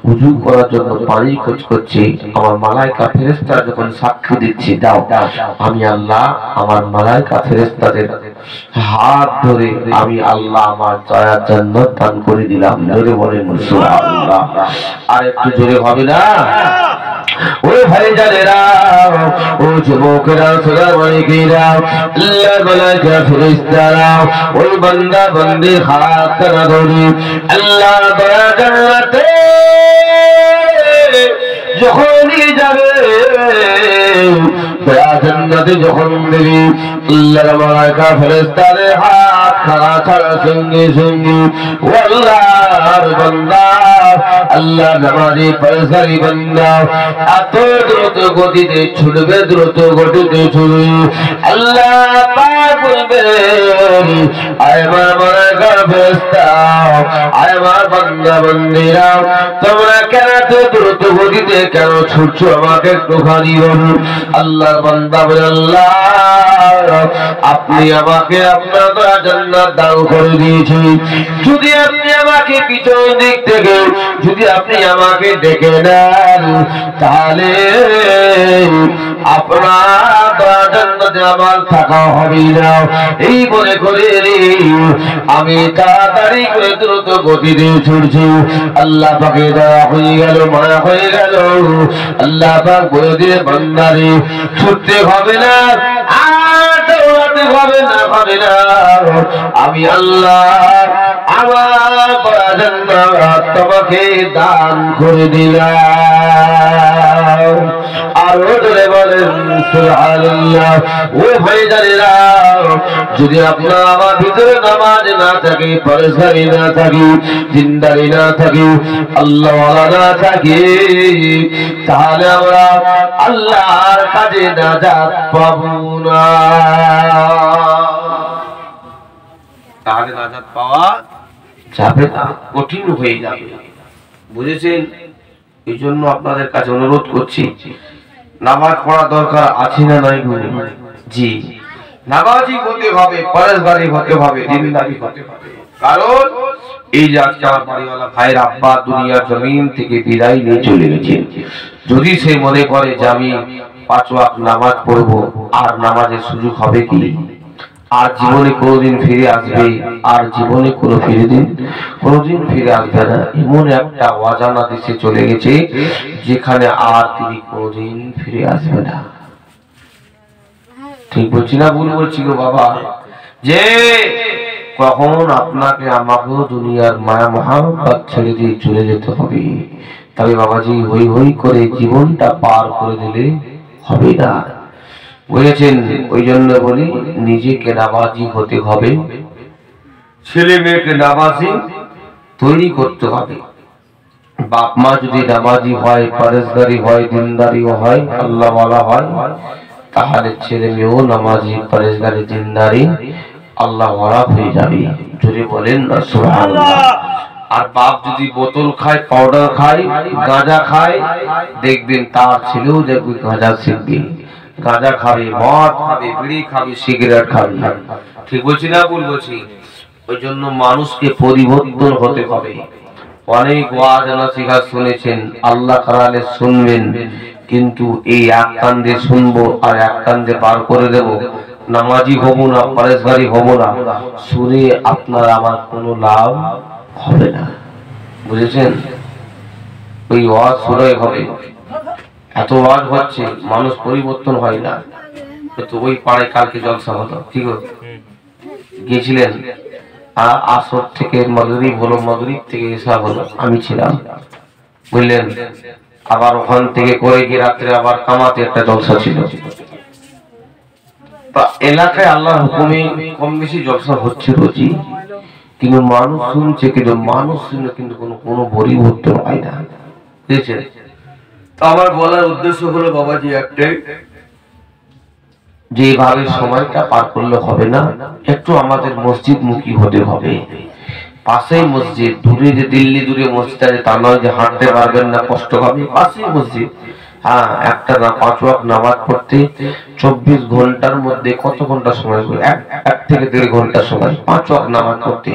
ওযু করার জন্য পানি খোঁজ করছে, আমার মালায়েকা ফেরেশতা যখন সাক্ষী দিচ্ছে, দাও আমি আল্লাহ আমার মালায়েকা ফেরেশতাদের হাত ধরে আমি আল্লাহ আমার দয়ার জান্নাত দান করে দিলাম। জোরে বলেন সুবহানাল্লাহ। আর একটু জোরে হবে না? ওই ভাইজানেরা, ও যুবকেরা, সোনার মালিকেরা, আল্লাহ মালায়েকা ফেরেশতারা ওই বান্দা বান্দির হাত ধরে আল্লাহ দয়া জান্নাতে যখনই যাবে, দয়া জান্নাতে যখন দেবে, আল্লাহর মালায়েকা ফেরেশতাদের হাত খাড়া ছাড়া সঙ্গে সঙ্গে আল্লাহর বান্দা, আল্লাহ নামাজি পরেশগারি বান্দা এত দ্রুত গতিতে ছুটবে, দ্রুত গতিতে ছুটবে। আল্লাহ পাক বলবেন, আয় আমার মালায়েকা ফেরেশতা, আয় আমার বান্দা বান্দীরা, তোমরা কেন এত দ্রুত গতিতে কেন ছুটছো, আমাকে একটুখানি বলুন। আল্লাহর বান্দা বলে, আল্লাহ আপনি আমাকে আপনার দয়া জান্নাত দান করে দিয়েছেন, যদি আপনি আমাকে পিছন দিক থেকে যদি আপনি আমাকে ডেকে নেন, তাহলে আপনার দয়া জান্নাতে আমার থাকা হবে না। এই মনে করে আমি তাড়াতাড়ি করে দ্রুত গতিতে ছুটছি। আল্লাহ পাকে দয়া হয়ে গেল, মায়া হয়ে গেল। আল্লাহ পাক বলে দিয়ে, বান্দারে ছুটতে হবে না, আর দৌড়াতে হবে না, হবে না, আমি আল্লাহ আমার দয়া জান্নাত তোমাকে দান করে দিলাম। আর ওদের বলেন সুবহানাল্লাহ। ও ভাইজানেরা, যদি আপনার আমার ভিতরে নামাজ না থাকে, পরেশগারি না থাকে, জিন্দারি না থাকে, আল্লাহ ওয়ালা না থাকে, তাহলে আমরা আল্লাহর কাজে নাজাত পাবো না। তাহলে নাজাত পাওয়া যাবে না, কঠিন হয়ে যাবে। বুঝেছেন? এই জন্য আপনাদের কাছে অনুরোধ করছি, নামাজ পড়া দরকার আছে না নাই? জি, নামাজি হতে হবে, পরেশগারি হতে হবে, দিনদারি হতে হবে। কারণ এই যে আজকে আমার বাড়িওয়ালা ভাইয়ের আব্বা দুনিয়ার জমিন থেকে বিদায় নিয়ে চলে গেছে, যদি সে মনে করে যে আমি 5 ওয়াক্ত নামাজ পড়বো, আর নামাজের সুযোগ হবে কি? আর জীবনে কোনোদিন ফিরে আসবে? আর জীবনে কোনোদিন ফিরে আসবে না। এমন একটা অজানা দেশে চলে গেছে যেখানে আর তিনি কোনোদিন ফিরে আসবে না। ঠিক বলছি না ভুল বলছি গো বাবা? যে কখন আপনাকে আমাকেও দুনিয়ার মায়া মহাব্বত ছেড়ে দিয়ে চলে যেতে হবে। তবে বাবাজি হই হই করে জীবনটা পার করে দিলে হবে না। বুঝেছেন? ওই জন্য বলি, নিজেকে নামাজি হতে হবে, ছেলে মেয়েকে নামাজি তৈরি করতে হবে। বাপ মা যদি নামাজি হয়, পরেশগারি হয়, দিনদারিও হয়, আল্লাহওয়ালা হয়, তাহলে ছেলে মেয়েও নামাজি, পরেশগারি, দিনদারি, আল্লাহওয়ালা হয়ে যাবে। যদি বলেন না সুবহানাল্লাহ। আর বাপ যদি বোতল খায়, পাউডার খায়, গাঁজা খায়, দেখবেন তার ছেলেও দেখবে গাঁজা শিখবে, গাঁজা খাবে, মদ খাবে, বিড়ি খাবে, সিগারেট খাবে। ঠিক বলছি না ভুল বলছি? ওই জন্য মানুষকে পরিবর্তন হতে হবে। অনেক ওয়াজ নসিহত শুনেছেন, আল্লাহ কারালে শুনবেন, কিন্তু এই এক কান দিয়ে শুনবো আর এক কান দিয়ে পার করে দেব, নামাজি হব না, পরেশগারি হব না, শুনে আপনার আমার কোনো লাভ হবে না। বুঝেছেন? ওই ওয়াজ শুনে হবে, এত ওয়াজ হচ্ছে, মানুষ পরিবর্তন হয় না। তো ওই পাড়ায় কালকে জলসা হলো, ঠিক আছে? গিয়েছিলেন, আসর থেকে মাগরিব হলো, মাগরিব থেকে ইশা হলো, আমি ছিলাম, বুঝলেন? আবার ওখান থেকে করে গিয়ে রাত্রে আবার কামাতে একটা জলসা ছিল। তা এলাকায় আল্লাহর হুকুমে কম বেশি জলসা হচ্ছে রোজই, কিন্তু মানুষ শুনছে, কিন্তু মানুষ শুনে কিন্তু কোনো পরিবর্তন হয় না। বুঝেছেন? তো আমার বলার উদ্দেশ্য হলো বাবাজি একটাই, যেভাবে সময়টা পার করলে হবে না, একটু আমাদের মসজিদ মুখী হতে হবে। পাশেই মসজিদ, দূরে যে দিল্লি দূরে মসজিদ আছে তা নয় যে হাঁটতে পারবেন না, কষ্ট হবে, পাশেই মসজিদ। হ্যাঁ, একটা না 5 ওয়াক্ত নামাজ পড়তে 24 ঘন্টার মধ্যে কত ঘন্টা সময়? এক থেকে 1.5 ঘন্টা সময় 5 ওয়াক্ত নামাজ পড়তে।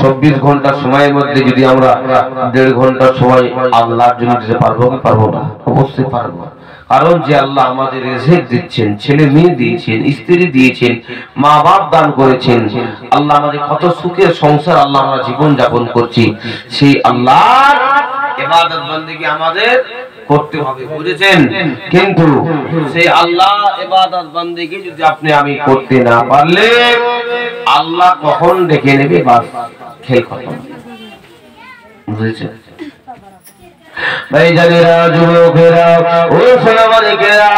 24 ঘন্টা সময়ের মধ্যে যদি আমরা 1.5 ঘন্টা সময় আল্লাহর জন্য দিতে পারবো কি পারবো না? অবশ্যই পারবো। কারণ যে আল্লাহ আমাদের রিজিক দিচ্ছেন, ছেলে মেয়ে দিয়েছেন, স্ত্রী দিয়েছেন, মা বাপ দান করেছেন, আল্লাহ আমাদের কত সুখের সংসার, আল্লাহ আমরা জীবন যাপন করছি, সেই আল্লাহর ইবাদত বন্দেগী আমাদের করতে হবে, বুঝেছেন? কিন্তু সেই আল্লাহ ইবাদত বন্দেগী যদি আপনি আমি করতে না পারলে আল্লাহ কখন ডেকে নেবে, বাস খেল খতম, বুঝেছেন? ভাইজানেরা, যুবকেরা, ও সোনামানিকেরা,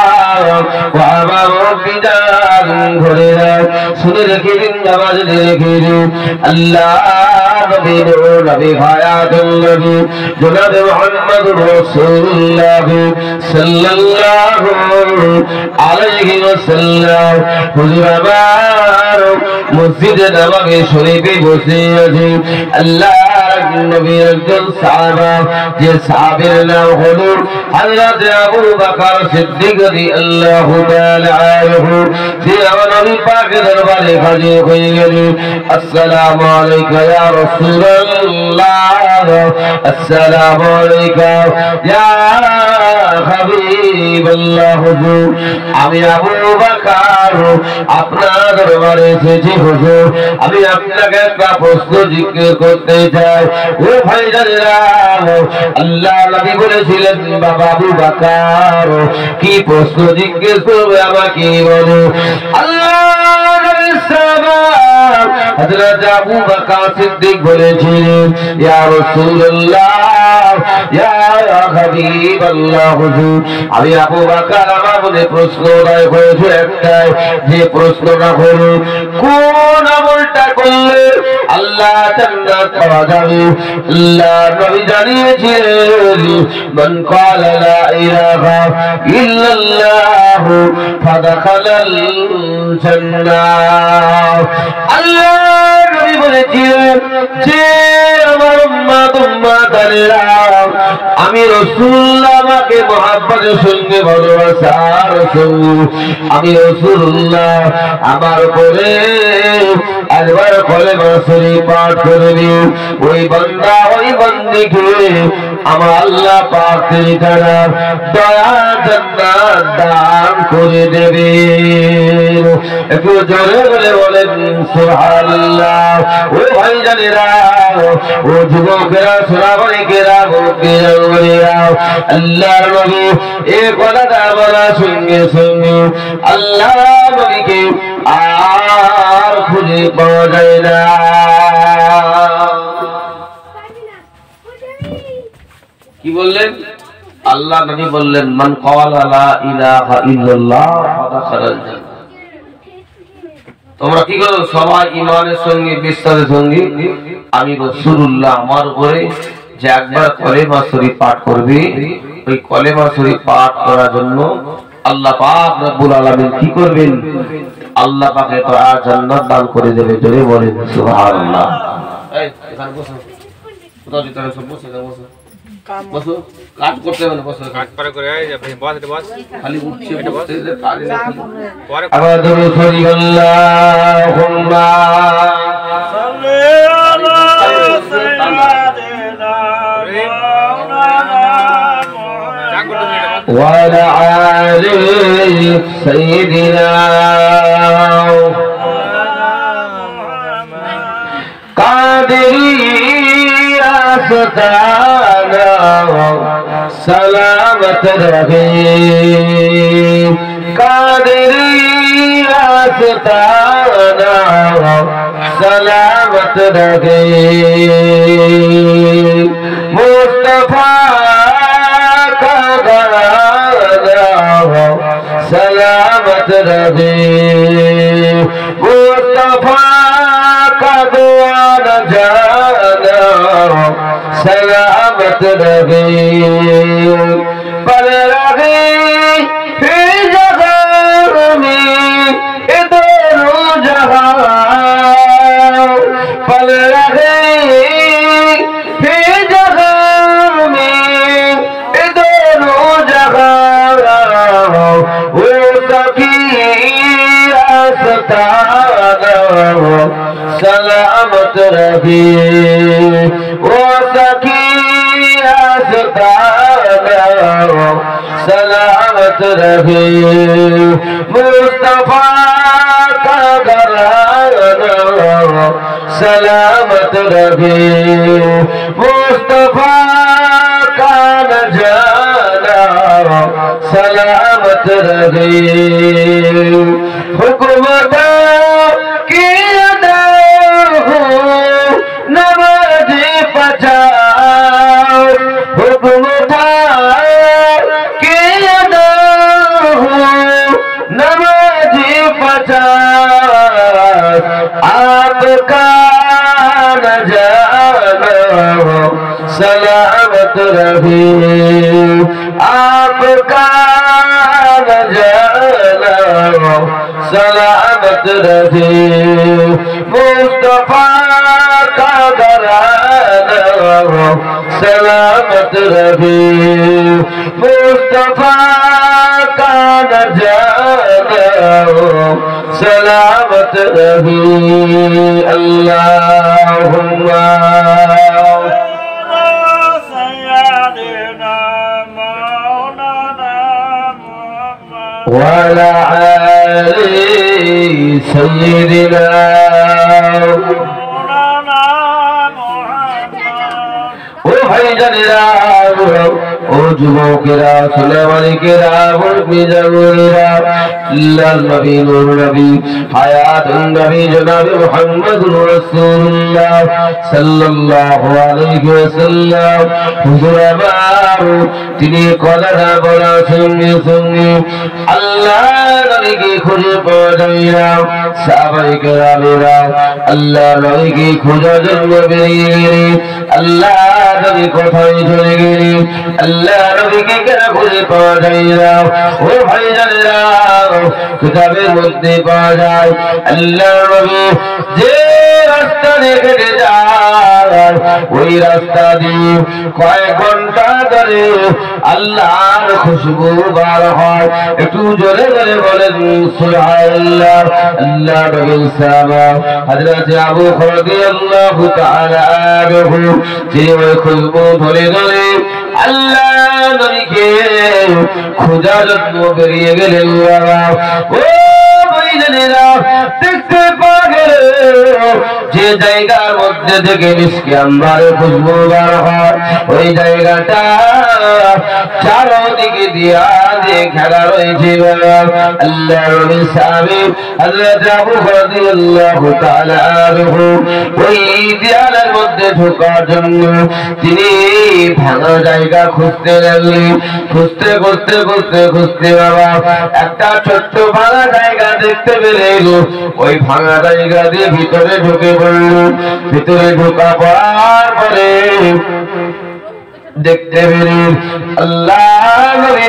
ও আমার বিদান ঘরেরা, শুনে রেখে দিন, নামাজ রেখে দিন, আল্লাহ নবী নবী ভায়াতুল নবী জনাবে মুহাম্মদ রাসূলুল্লাহ সাল্লাল্লাহু আলাইহি ওয়াসাল্লাম হুজুর আমার মসজিদে নববী শরীফে বসে আছে। আল্লাহ নবী একজন সাহাবা, যে সাহাবীর নাম হলো হযরত আবু বকর সিদ্দিক রাদিয়াল্লাহু তাআলা আনহু। সে আমার নবী পাকের দরবারে হাজির হয়ে গেলেন। আসসালামু আলাইকা ইয়া রাসূলুল্লাহ, আসসালামু আলাইকা ইয়া হাবিবাল্লাহ। হুজুর, আমি আবু বকর আপনার দরবারে এসেছি। হুজুর, আমি আপনাকে একটা প্রশ্ন জিজ্ঞেস করতে চাই। ও ভাইজানেরা, আল্লাহ নবী বলেছিলেন, বাবা আবু বকর কি প্রশ্ন জিজ্ঞেস করবে আমাকে বলো। আল্লাহ নবীর সাহাবা হযরত আবু বকর সিদ্দিক বলেছিলেন, ইয়া রাসূলুল্লাহ, ইয়া হাবিবাল্লাহ। হুজুর, আমি আবু বকর আমার মনে প্রশ্ন উদয় হয়েছে একটাই, যে প্রশ্নটা হলো কোন আমলটা করলে আল্লাহ জান্নাত পাওয়া যাবে। আল্লাহ নবী জানিয়েছেন, মান ক্বালা লা ইলাহা ইল্লাল্লাহ ফাদাখালাল জান্নাহ। আল্লাহ নবী বলেছেন, যে আমার আমি রাসূলুল্লাহ আমাকে মহব্বতের সঙ্গে ভালোবাসার সঙ্গে আমি রাসূলুল্লাহ আমার উপরে একবার কলেমা শরীফ পাঠ করবে, ওই বান্দা ওই বান্দিকে আমার আল্লাহ পাক তিনি তারা দয়া জান্নাত দান করে দেবে। একটু জোরে জোরে বলেন সুবহানাল্লাহ। ও ভাইজানেরা, ও যুবকেরা, সোনামানিকেরা, মুরব্বিরা, আল্লাহর নবী এই কথাটা বলার সঙ্গে সঙ্গে আল্লাহ নবীকে আর খুঁজে পাওয়া যায় না। কি বললেন? আল্লাহ নবী বললেন, মান ক্বালা লা ইলাহা ইল্লাল্লাহ ফাদাখালাল জান্নাহ। তোমরা কি করো? সবাই ঈমানের সঙ্গে বিশ্বাসের সঙ্গে আমি রাসূলুল্লাহ আমার উপরে যে একবার কলেমা শরীফ পাঠ করবে, ওই কলেমা শরীফ পাঠ করার জন্য আল্লাহ পাক রব্বুল আলামিন কি করবেন? আল্লাহ পাকে তো আর জান্নাত দান করে দেবে। জোরে বলেন সুবহানাল্লাহ। এই এখানে বসো, কোথাও যেতে হবে, সব বসে যাও, বসো বসো, কাজ করতে হবে না, বসো, কাজ করে করে এই যে বস, এটা বস, খালি উঠছে বসতে যে কাজ না পরে আবার দরুদ শরীফ আল্লাহুম্মা সাল্লি আলা সাইয়্যিদিনা ওয়া আলা আলি সাইয়্যিদিনা কাদেরি आस्ताना सलामत रहे, कादरी आस्ताना सलामत रहे, मुस्तफा का गाना सलामत रहे, मुस्तफा का गाना जाना सलामत रहे, पल रहे फिर जगह में दोनों जहां, पल रहे सलामत रहे ओ सखिया सुल्ताना सलामत रहे मुस्तफा का घराना सलामत रहे मुस्तफा का न जाना सलामत रहे हुकूमत की अदा हो नमाज़ी बचाओ हुकूमत की अदा हो नमाज़ी बचाओ आपका न जाना सलामत रहे आपका न जाना सलामत रहे मुस्तफा का घराना सलामत रहे मुस्तफा का न जाना सलामत रहे अल्लाहुम्मा وعلى آل سيدنا ओ भाई जानेरा ओ जुबोकेरा सुलेमानिकेरा मुर्मी जरूरा लाल नबी नूर नबी हयात नबी जनाब मुहम्मद रसूलुल्लाह सल्लल्लाहु अलैहि वसल्लम हुजूर अबार তিনি কথাটা বলা সঙ্গে সঙ্গে আল্লাহ নবীকে খুঁজে পাওয়া যায় না সাহাবায়ে কেরামেরা আল্লাহ নবীকে খোঁজার জন্য বেরিয়ে গেলেন আল্লাহ নবী কোথায় চলে গেলেন আল্লাহ নবীকে কেন খুঁজে পাওয়া যায় না ও ভাইজানেরা কিতাবের মধ্যে পাওয়া যায় আল্লাহ নবী যে রাস্তা দিয়ে হেঁটে যায় ওই রাস্তা দিয়ে কয়েক ঘন্টা ধরে আল্লাহর খুশবু বার হয় একটু জোরে জোরে বলেন সুবহানাল্লাহ আল্লাহ নবীর সাহাবা হযরত আবু রাদিয়াল্লাহু তাআলা আনহু যে ওই খুশবু ধরে ধরে আল্লাহ নবীকে খোঁজার জন্য বেরিয়ে গেলেন ও ভাইজানেরা দেখতে পাগল যে জায়গার মধ্যে থেকে মিশকে আম্বারে খুশবু বার হয় ওই জায়গাটা চারদিকে দিয়া দিয়ে ঘেরা রয়েছে আল্লাহ নবীর সাহাবী হযরত আবু রাদিয়াল্লাহু তাআলা আনহু ওই দেয়ালের মধ্যে ঢোকার জন্য তিনি ভাঙা জায়গা খুঁজতে লাগলেন খুঁজতে খুঁজতে খুঁজতে খুঁজতে বাবা একটা ছোট্ট ভাঙা জায়গা দেখতে পেলেন ওই ভাঙা জায়গা দিয়ে ভিতরে ঢুকে পড়ল ভিতরে ঢোকা পড়ার পরে দেখতে পেলেন আল্লাহ নবী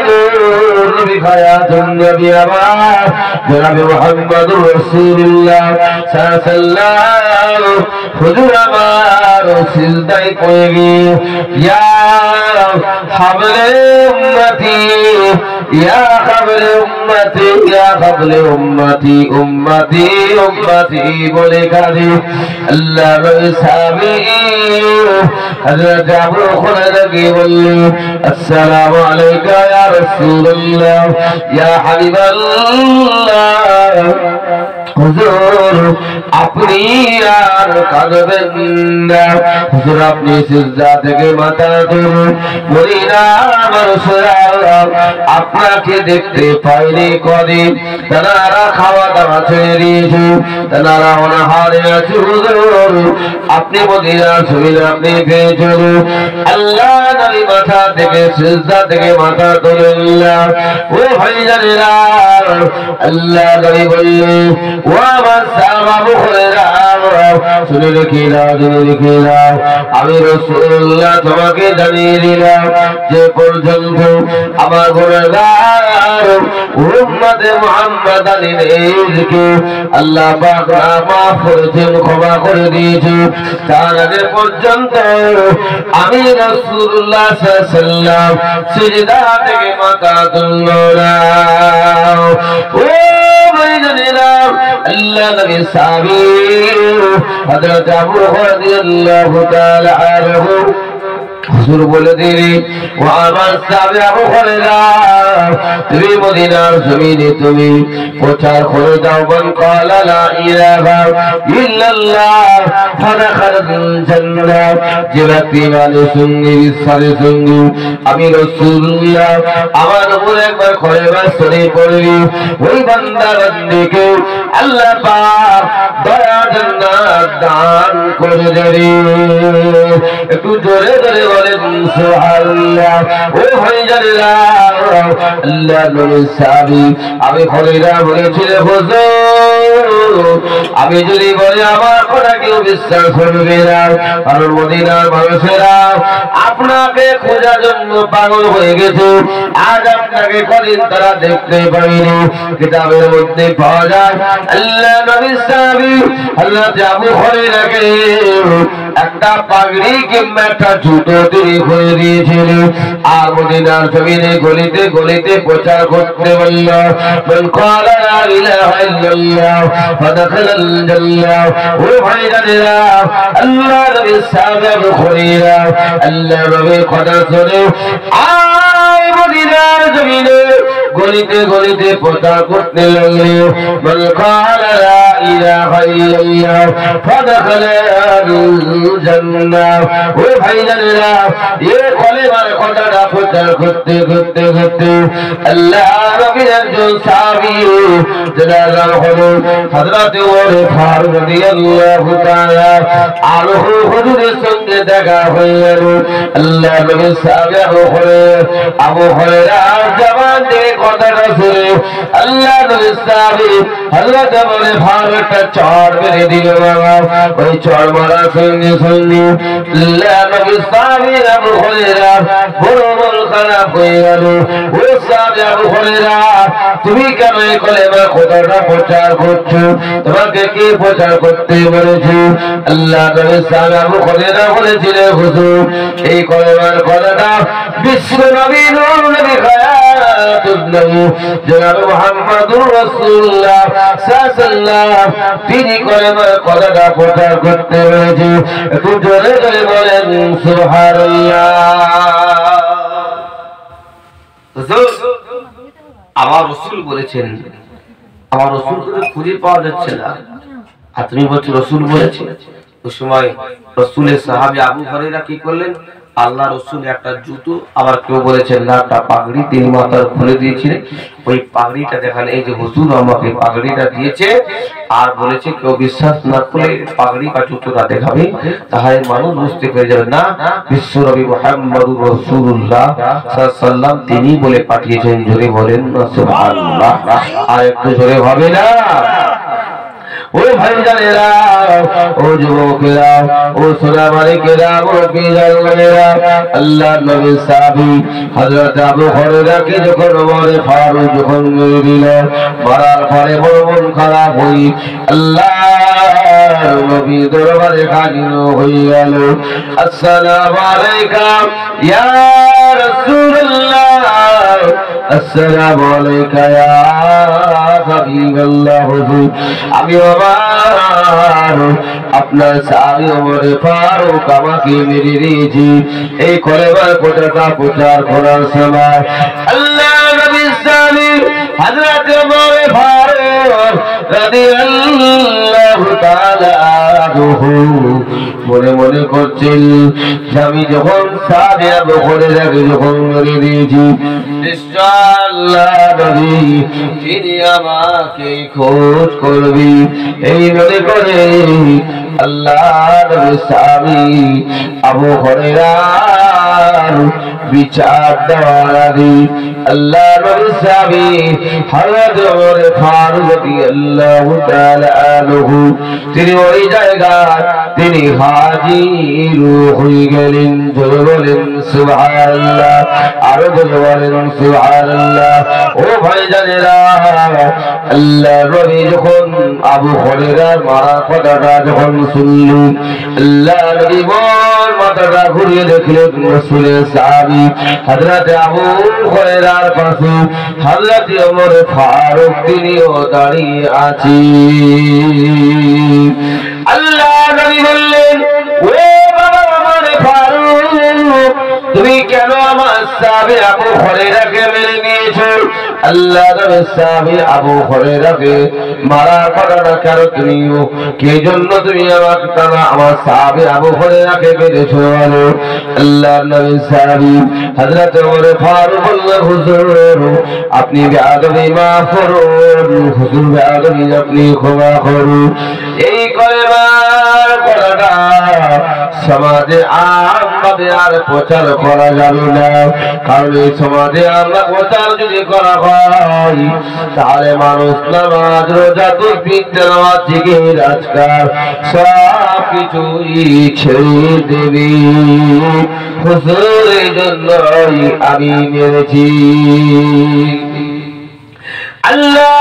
নবী খায়াতুন নবী আমার জনাবে মুহাম্মদুর রাসূলুল্লাহ সাল্লাল্লাহু হুজুর আমার সিজদায় পড়ে গিয়ে ইয়া হাবলে উম্মতি ইয়া হাবলে উম্মতি ইয়া হাবলে উম্মতি উম্মতি উম্মতি বলে কাঁদে আল্লাহ নবী সাহাবী হযরত আবু হুরায়রা السلام عليك يا رسول الله يا حبيب الله হুজুর আপনি আর কাঁদবেন না হুজুর আপনি সিজদা থেকে মাথা তুলুন মদিনা মানুষেরা আপনাকে দেখতে পাইনি কদিন তারা খাওয়া দাওয়া ছেড়ে দিয়েছে তারা অনাহারে আছে হুজুর আপনি মদিনার জমিন আপনি পেয়ে চলুন আল্লাহ নবী মাথা থেকে সিজদা থেকে মাথা তুললেন ও ভাইজানেরা আল্লাহ নবী বললেন ও আমার সাহাবা বুখারীরা শুনে রেখে দাও আমি রাসূলুল্লাহ তোমাকে জানিয়ে দিলাম যে পর্যন্ত আমার গুনাহগার উম্মতে মুহাম্মদ আলীকে আল্লাহ পাক মাফ করেছেন ক্ষমা করে দিয়েছেন তার আগে পর্যন্ত আমি রাসূলুল্লাহ সাল্লাল্লাহু আলাইহি ওয়াসাল্লাম সিজদা থেকে মাথা তুলব না ও ভাইজানেরা আল্লাহ নবী সাহাবী হযরত আবু রাদিয়াল্লাহু তাআলা আনহু হুজুর বলে দিলি ও আমার সাহাবী আবু হুরায়রা তুমি মদিনার জমিনে তুমি প্রচার করে দাও মান ক্বালা লা ইলাহা ইল্লাল্লাহ ফাদাখালাল জান্নাহ যে ব্যক্তি মানে সঙ্গে বিশ্বাসের সঙ্গে আমি রাসূলুল্লাহ আমার উপর একবার কলেমা শরীফ পড়লি ওই বান্দা বান্দিকে আল্লাহ পাক দয়া জান্নাত দান করে দেবে একটু জোরে জোরে বলেন সুবহানাল্লাহ ও ভাইজানেরা আল্লাহ নবী সাহাবী আমি হুরায়রা বলেছিলেন হুজুর আমি যদি বলি আমার কথা কেউ বিশ্বাস করবে না কারণ মদিনার মানুষেরা আপনাকে খোঁজার জন্য পাগল হয়ে গেছে আজ আপনাকে কদিন তারা দেখতে পায়নি কিতাবের মধ্যে পাওয়া যায় আল্লাহ নবী সাহাবী হযরত আবু হুরায়রাকে একটা পাগড়ি কিংবা একটা জুতো তৈরি করে দিয়েছিলেন আর মদিনার জমিনে গলিতে গলিতে প্রচার করতে বলল মান ক্বালা লা ইলাহা ইল্লাল্লাহ ফাদাখালাল জান্নাহ ও ভাইজানেরা আল্লাহ নবী সাহাবী আবু হুরায়রা আল্লাহ নবীর কথা শুনে আয় মদিনার জমিনে গলিতে গলিতে প্রচার করতে লাগলেন মান ক্বালা লা ইলাহা ইল্লাল্লাহ ফাদাখালাল জান্নাহ ও ভাইজানেরা এই কলেমার কথাটা প্রচার করতে করতে করতে আল্লাহ নবীর একজন সাহাবী যার নাম হলো হযরত ওমর ফারুক রাদিয়াল্লাহু তাআলা আনহু হুজুরের সঙ্গে দেখা হয়ে গেল আল্লাহ নবী সাহাবী আবু হুরায়রা জবান দিয়ে কথাটা শুনে আল্লাহ নবী সাহাবী হযরত ওমর ফারুক একটা চড় মেরে দিল বাবা ওই চড় মারার সঙ্গে সঙ্গে আল্লাহ নবী সাহাবী আবু হুরায়রা বড় মন খারাপ হয়ে গেল ও সাহাবী আবু হুরায়রা তুমি কেন এই কলেমা কথাটা প্রচার করছো তোমাকে কে প্রচার করতে বলেছে আল্লাহ নবী সাহাবী আবু হুরায়রা বলেছিলেন হুজুর এই কলেমার কথাটা বিশ্ব নবী নূর নবী হায়াতুন নবী জনাব মুহাম্মদুর রাসূলুল্লাহ সাল্লাল্লাহু তিনি কলেমার কথাটা প্রচার করতে বলেছে একটু জোরে জোরে বলেন সুবহানাল্লাহ হুজুর আমার রাসূল বলেছেন আমার রাসূলকে খুঁজে পাওয়া যাচ্ছে না আর তুমি বলছো রাসূল বলেছে ওই সময় রাসূলের সাহাবী আবু হুরায়রা কি করলেন আল্লাহ রাসূল একটা জুতো আবার কেউ বলেছেন না একটা পাগড়ি তিনি মাথায় খুলে দিয়েছিলেন ওই পাগড়িটা দেখান এই যে হুজুর আমাকে পাগড়িটা দিয়েছে আর বলেছে কেউ বিশ্বাস না করে পাগড়ি বা জুতোটা দেখাবে তাহলে মানুষ বুঝতে পেরে যাবে না বিশ্ব নবী মুহাম্মদুর রাসূলুল্লাহ সাল্লাল্লাহু আলাইহি ওয়াসাল্লাম তিনি বলে পাঠিয়েছেন জোরে বলেন সুবহানাল্লাহ আর একটু জোরে হবে না ও ভাইজানেরা ও যুবকেরা ও সোনামানিকেরা ও পীরজানেরা আল্লাহ নবী সাহাবী হযরত আবু হুরায়রাকে যখন ওমর ফারুক যখন মেরে দিল মারার পরে বড় মন খারাপ হই আল্লাহ নবী দরবারে হাজির হয়ে গেল আসসালামু আলাইকা ইয়া রাসূলুল্লাহ আসসালামু আলাইকা ইয়া হাবিবাল্লাহ হুজুর আমি আপনার সাহাবী ওমর ফারুক আমাকে মেরে দিয়েছি এই কলেমার কথাটা প্রচার করার সময় আল্লাহ নবী সাহাবী হযরত ওমর ফারুক রাদিয়াল্লাহু তাআলা আনহু মনে মনে করছেন আমি যখন সাহাবী আবু হুরায়রাকে যখন মেরে দিয়েছি ইনশাআল্লাহ নবী তিনি আমাকে খোঁজ করবি এই মনে করে আল্লাহ নবী সাহাবী আবু হুরায়রার বিচার দেওয়ার আগে আল্লাহ নবী সাহাবী হযরত ওমর ফারুক রাদিয়াল্লাহু তাআলা আনহু তিনি ওই জায়গায় তিনি হাজির হয়ে গেলেন। জোরে বলেন সুবহানাল্লাহ, আরো জোরে বলেন সুবহানাল্লাহ। ও ভাইজানেরা, আল্লাহ নবী যখন আবু হুরায়রার মারার কথাটা যখন শুনলেন, আল্লাহ নবী বল মাথাটা ঘুরিয়ে দেখলেন রাসূলের সাহাবী হযরত আবু হুরায়রার পাশে হযরত ওমর ফারুক তিনিও দাঁড়িয়ে আছেন। আল্লাহ নবী বললেন, ও বাবা ওমর ফারুক, তুমি কেন আমার সাহাবী আবু হুরায়রাকে মেরে নিয়েছো? আল্লাহ নবীর সাহাবী আবু হুরায়রাকে মারার কথাটা কেন তুমি কে জন্য তুমি আমাকে টানা আমার সাহাবী আবু হুরায়রাকে মেরেছো? আল্লাহ নবীর সাহাবী হযরত ওমর ফারুক বললেন, হুজুর আপনি বেয়াদবি মাফ করুন, হুজুর বেয়াদবি আপনি ক্ষমা করুন। এই কলেমার কথাটা সমাজে আমভাবে আর প্রচার করা যাবে না, কারণ এই সমাজে আমরা প্রচার যদি করা হয় তাহলে মানুষ নামাজ রোজা তাসবিহ তেলাওয়াত জিকির আজকার সব কিছুই ছেড়ে দেবে। হুজুরের জন্যই আমি মেরেছি। আল্লাহ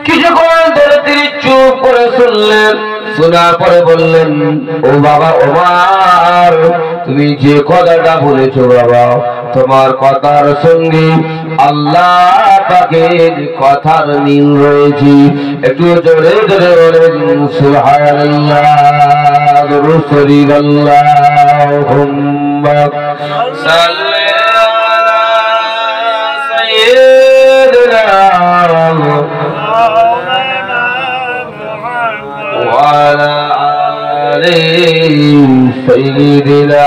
কিছুক্ষণ ধরে তিনি চুপ করে শুনলেন, শোনার পরে বললেন, ও বাবা ওমর, তুমি যে কথাটা বলেছো বাবা, তোমার কথার সঙ্গে আল্লাহ পাকের কথার মিল রয়েছে। একটু জোরে জোরে বলেন সুবহানাল্লাহ, আল্লাহুম্মা সাল্লি আলা সাইয়্যিদিনা وعلى آل سيدنا।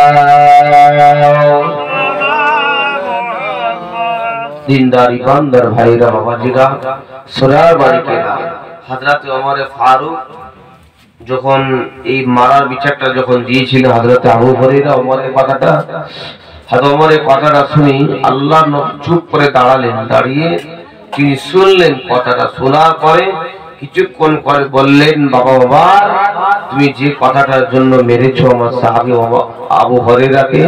দিনদার ইমানদার ভাইরা বাবাজিরা সোনার বাড়িকেরা, হযরত ওমর ফারুক যখন এই মারার বিচারটা যখন দিয়েছিল হযরত আবু হুরায়রা ওমরের কথাটা, হযরত ওমরের কথাটা শুনি আল্লাহ চুপ করে দাঁড়ালেন। দাঁড়িয়ে তিনি শুনলেন কথাটা। শোনার পরে কিছুক্ষণ পরে বললেন, বাবা ওমর, তুমি যে কথাটার জন্য মেরেছো আমার সাহাবী আবু হুরায়রাকে,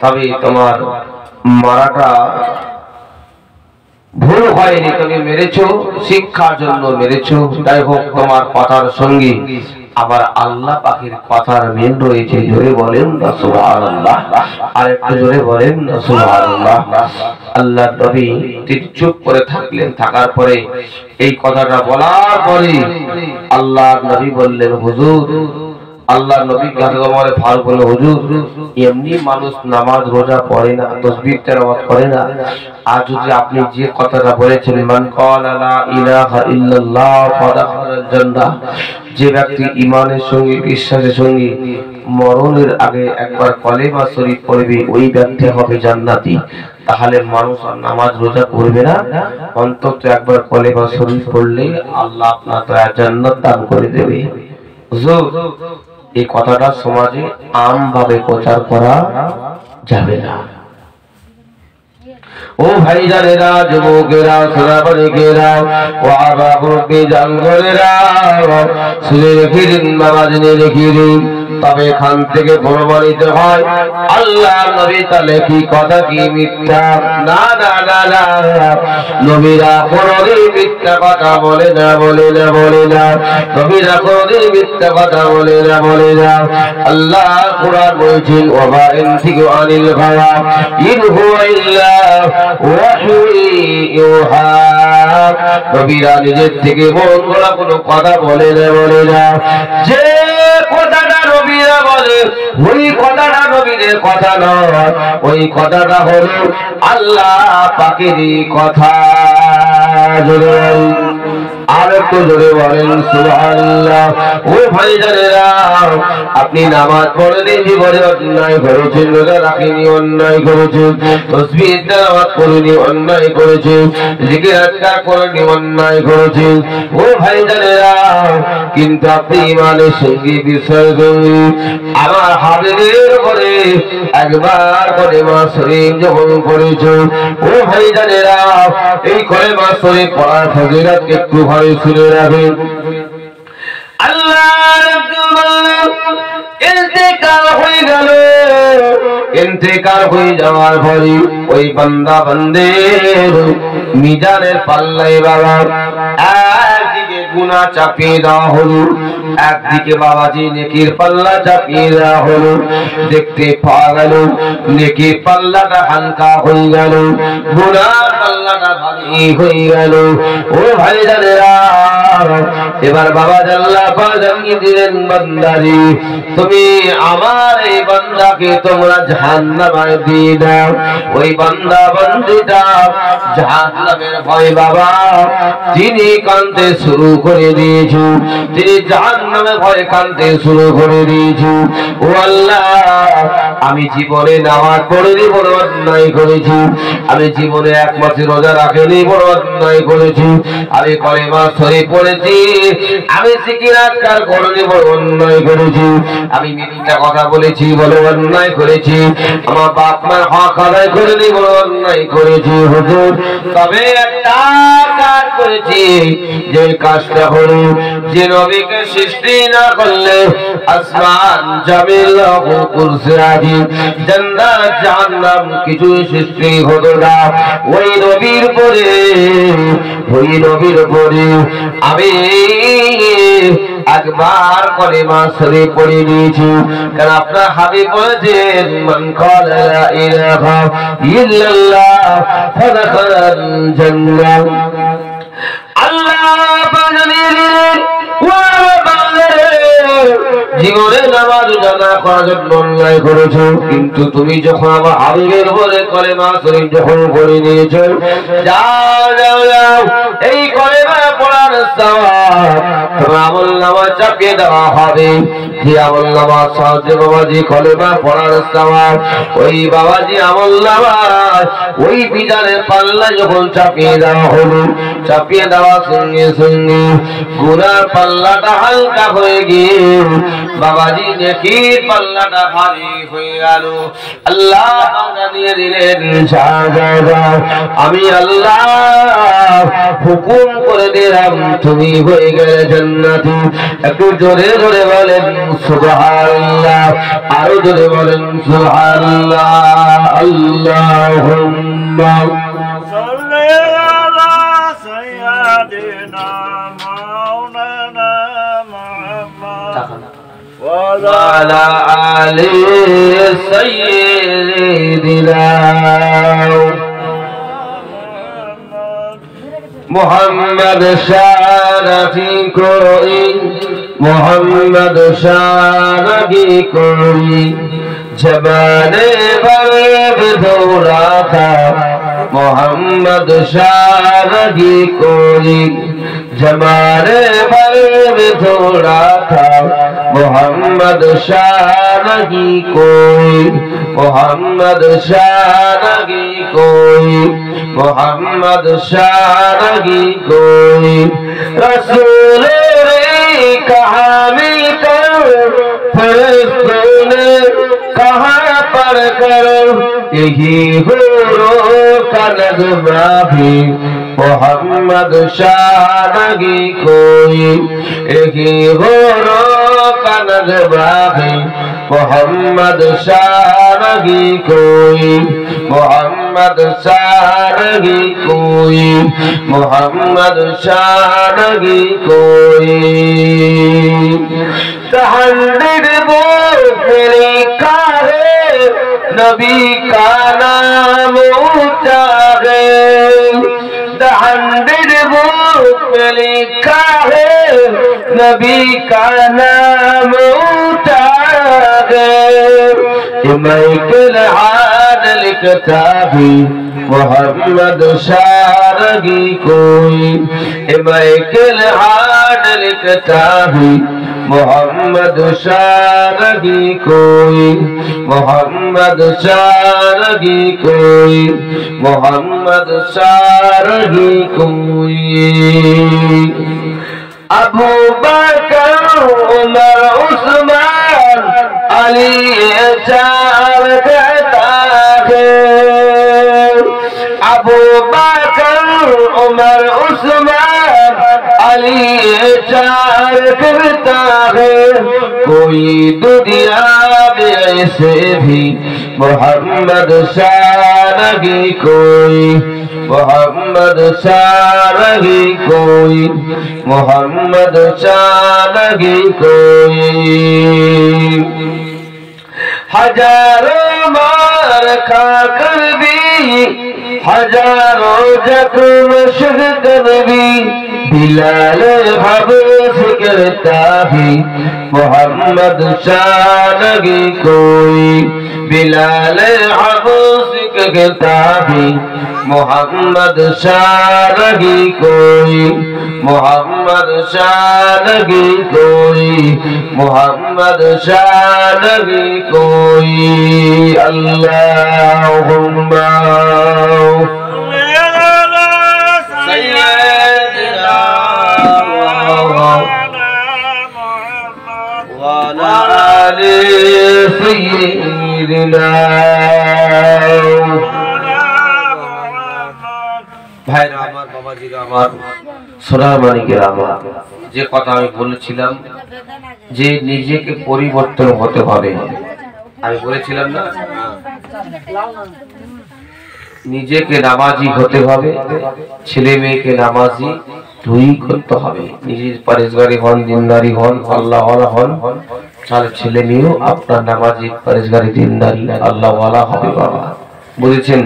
তবে তোমার মারাটা ভুল হয়নি, তুমি মেরেছো শিক্ষার জন্য মেরেছো। যাই হোক, তোমার কথার সঙ্গে আবার আল্লাহ পাকের কথার মিল রয়েছে। জোরে বলেন না সুবহানাল্লাহ, আর একটু জোরে বলেন না সুবহানাল্লাহ। আল্লাহ নবী তিনি চুপ করে থাকলেন। থাকার পরে এই কথাটা বলার পরে আল্লাহ নবী বললেন, হুজুর, আল্লাহ নবী ওমর ফারুক বললেন, হুজুর এমনি মানুষ নামাজ রোজা পড়ে না, তাসবিহ তেলাওয়াত করে না, আর যদি আপনি যে কথাটা বলেছেন মান ক্বালা লা ইলাহা ইল্লাল্লাহ ফাদাখালাল জান্নাহ, যে ব্যক্তি ঈমানের সঙ্গে বিশ্বাসের সঙ্গে মরণের আগে একবার কলেমা শরীফ পড়বে ওই ব্যক্তি হবে জান্নাতি। তাহলে মানুষ আর নামাজ রোজা করবে না, অন্তত একবার কলেমা শরীফ পড়লে আল্লাহ আপনার দয়া জান্নাত দান করে দেবে। হুজুর এই কথাটা সমাজে আমভাবে প্রচার করা যাবে না। ও ভাইজানেরা, যুবকেরা, সোনাবাড়িকেরা, ও আবা মুরব্বি জানগরেরা, শুনে রেখে দিন, নামাজ নিয়ে রেখে দিন। তবে এখান থেকে প্রমাণিত হয় আল্লাহ নবী তাহলে কি কথা কি মিথ্যা? না না না না, নবীরা কোনদিন মিথ্যা কথা বলে না, বলে না, বলে না। নবীরা কোনদিন মিথ্যা কথা বলে না, বলে না। আল্লাহ কুরআন বলছেন, ওয়া ইনতিকু আনিল হাওয়া ইন হুয়া ইল্লা ওয়াহয়ু ইউহা। নবীরা নিজের থেকে মন গড়া কোনো কথা বলে না, বলে না। যে কথাটা নবীরা বলে ওই কথাটা নবীদের কথা নয়, ওই কথাটা হলো আল্লাহ পাকেরই কথা। জোরে আর একটু জোরে বলেন সুবহানাল্লাহ। ও ভাইজানেরা, আপনি নামাজ পড়েনি জীবনে অন্যায় করেছেন, রোজা রাখেনি অন্যায় করেছেন, তাসবিহ তেলাওয়াত করেনি অন্যায় করেছেন, জিকির আজকার করেনি অন্যায় করেছেন। ও ভাইজানেরা, কিন্তু আপনি ঈমানের সঙ্গে বিশ্বাস করে আমার হাবিবের উপরে একবার কলেমা শরীফ যখন পড়েছেন, ও ভাইজানেরা, এই কলেমা শরীফ পড়ার ফজিলত একটু ভাবে শুনে রাখবেন। ইন্তেকাল হয়ে যাওয়ার পরে ওই বান্দা বান্দের মিজানের পাল্লায় বাবা একদিকে গুনাহ চাপিয়ে দেওয়া হলো, একদিকে বাবাজি নেকির পাল্লা চাপিয়ে দেওয়া হলো। দেখতে পাওয়া গেল নেকির পাল্লাটা হালকা হয়ে গেল, গুনার পাল্লাটা ভারী হয়ে গেল। ও ভাইজানেরা, এবার বাবা আল্লাহ পাক জানিয়ে দিলেন, বান্দারে তুমি আমার এই বান্দাকে তোমরা জাহান্নামে দিয়ে দাও। ওই বান্দা বান্দিটা জাহান্নামের ভয় বাবা তিনি কাঁদতে শুরু করে দিয়েছে, তিনি জাহান্নামের ভয় কাঁদতে শুরু করে দিয়েছে। ও আল্লাহ, আমি জীবনে নামাজ পড়িনি, বড় অন্যায় করেছি। আমি জীবনে এক মাসে রোজা রাখিনি, বড় অন্যায় করেছি। আমি কলেমা শরীফ পড়েছি, আমি জিকির আজকার করিনি, বড় অন্যায় করেছি। আমি মিথ্যা কথা বলেছি, বড় অন্যায় করেছি। আমার বাপ মার হক আদায় করিনি, বড় অন্যায় করেছি হুজুর। তবে একটা কাজ করেছি, যে কাজটা হলো যে নবীকে সৃষ্টি না করলে আসমান জমিন কুরসি আজিম জান্নাত জাহান্নাম কিছু সৃষ্টি হতো না। ওই নবীর পরে আমি একবার কলেমা শরীফ পড়ে নিয়েছি, কারণ আপনার হাবিব বলেছেন মান ক্বালা লা ইলাহা ইল্লাল্লাহ ফাদাখালাল জান্নাহ। আল্লাহ জানিয়ে দিলেন, জীবনে নামাজ জানা করার জন্য অন্যায় করেছো, কিন্তু তুমি যখন আমার হাবিবের বলে কলেমা শরীফ যখন পড়ে নিয়েছো, যাও যাও যাও এই কলেমা পড়ার সওয়াব তোমার আমলনামা চাপিয়ে দেওয়া হবে। যে আমলনামা সাহায্যে বাবাজি কলেমা পড়ার সওয়াব, ওই বাবাজি আমলনামা ওই বিজানের পাল্লা যখন চাপিয়ে দেওয়া হলো, চাপিয়ে দেওয়ার সঙ্গে সঙ্গে গুনার পাল্লাটা হালকা হয়ে গিয়ে বাবাজি নেকির পাল্লাটা ভারী হয়ে গেল। আল্লাহ জানিয়ে দিলেন, আমি আল্লাহ হুকুম করে দিলাম তুমি হয়ে গেলে জান্নাতি। একটু জোরে জোরে বলেন সুবহানাল্লাহ, আরো জোরে বলেন সুবহানাল্লাহ। আল্লাহুম্মা সাল্লি আলা সাইয়্যিদিনা মাওলানা মুহাম্মদ وعلى آل سيدنا محمد شارفی کوئی محمد شارفی کوئی زمانے بھر بدھورا تھا محمد شارفی کوئی زمانے بھر بدھورا تھا محمد شارفی کوئی محمد شارفی کوئی محمد شارفی کوئی رسول کہا مل کر فرشتوں نے کہا پڑھ کر یہی حوروں کا نغمہ بھی محمد شارفی کوئی یہی حوروں کا نغمہ بھی محمد شارفی کوئی محمد شارفی کوئی محمد شارفی کوئی تحریر وہ لکھا ہے نبی کا نام اونچا ہے تحریر وہ لکھا ہے نبی کا نام اونچا ہے مائیکل عاد لکھتا بھی محمد شارفی کوئی مائیکل عاد لکھتا بھی محمد شارفی کوئی محمد شارفی کوئی محمد شارفی کوئی ابو بکر عمر عثمان علی چار کہتا ہے ابو بکر عمر عثمان علی چار प्यार करता है कोई दुनिया में ऐसे भी मोहम्मद शाह नहीं कोई मोहम्मद शाह नहीं कोई मोहम्मद शाह नहीं कोई हजारों मार खाकर भी हजारों जख्म सहकर भी बिलाल भरोस करता भी मोहम्मद शाह नहीं कोई बिलाल भरोस करता भी मोहम्मद शाह नहीं कोई मोहम्मद शाह नहीं कोई मोहम्मद शाह नहीं कोई अल्लाहुम्मा सय्यदना व आले सय्यदना ভাইরা আমার বাবাজিরা আমার সোনার মানিকের আমার যে কথা আমি বলেছিলাম যে নিজেকে পরিবর্তন হতে হবে আমি বলেছিলাম না নিজেকে নামাজি হতে হবে ছেলে মেয়েকে নামাজি দুই করতে হবে নিজের পরেশগারি হন দিনদারি হন আল্লাহওয়ালা হন তাহলে ছেলে মেয়েও আপনার নামাজি পরেশগারি দিনদারি আল্লাহওয়ালা হবে বাবা বুঝেছেন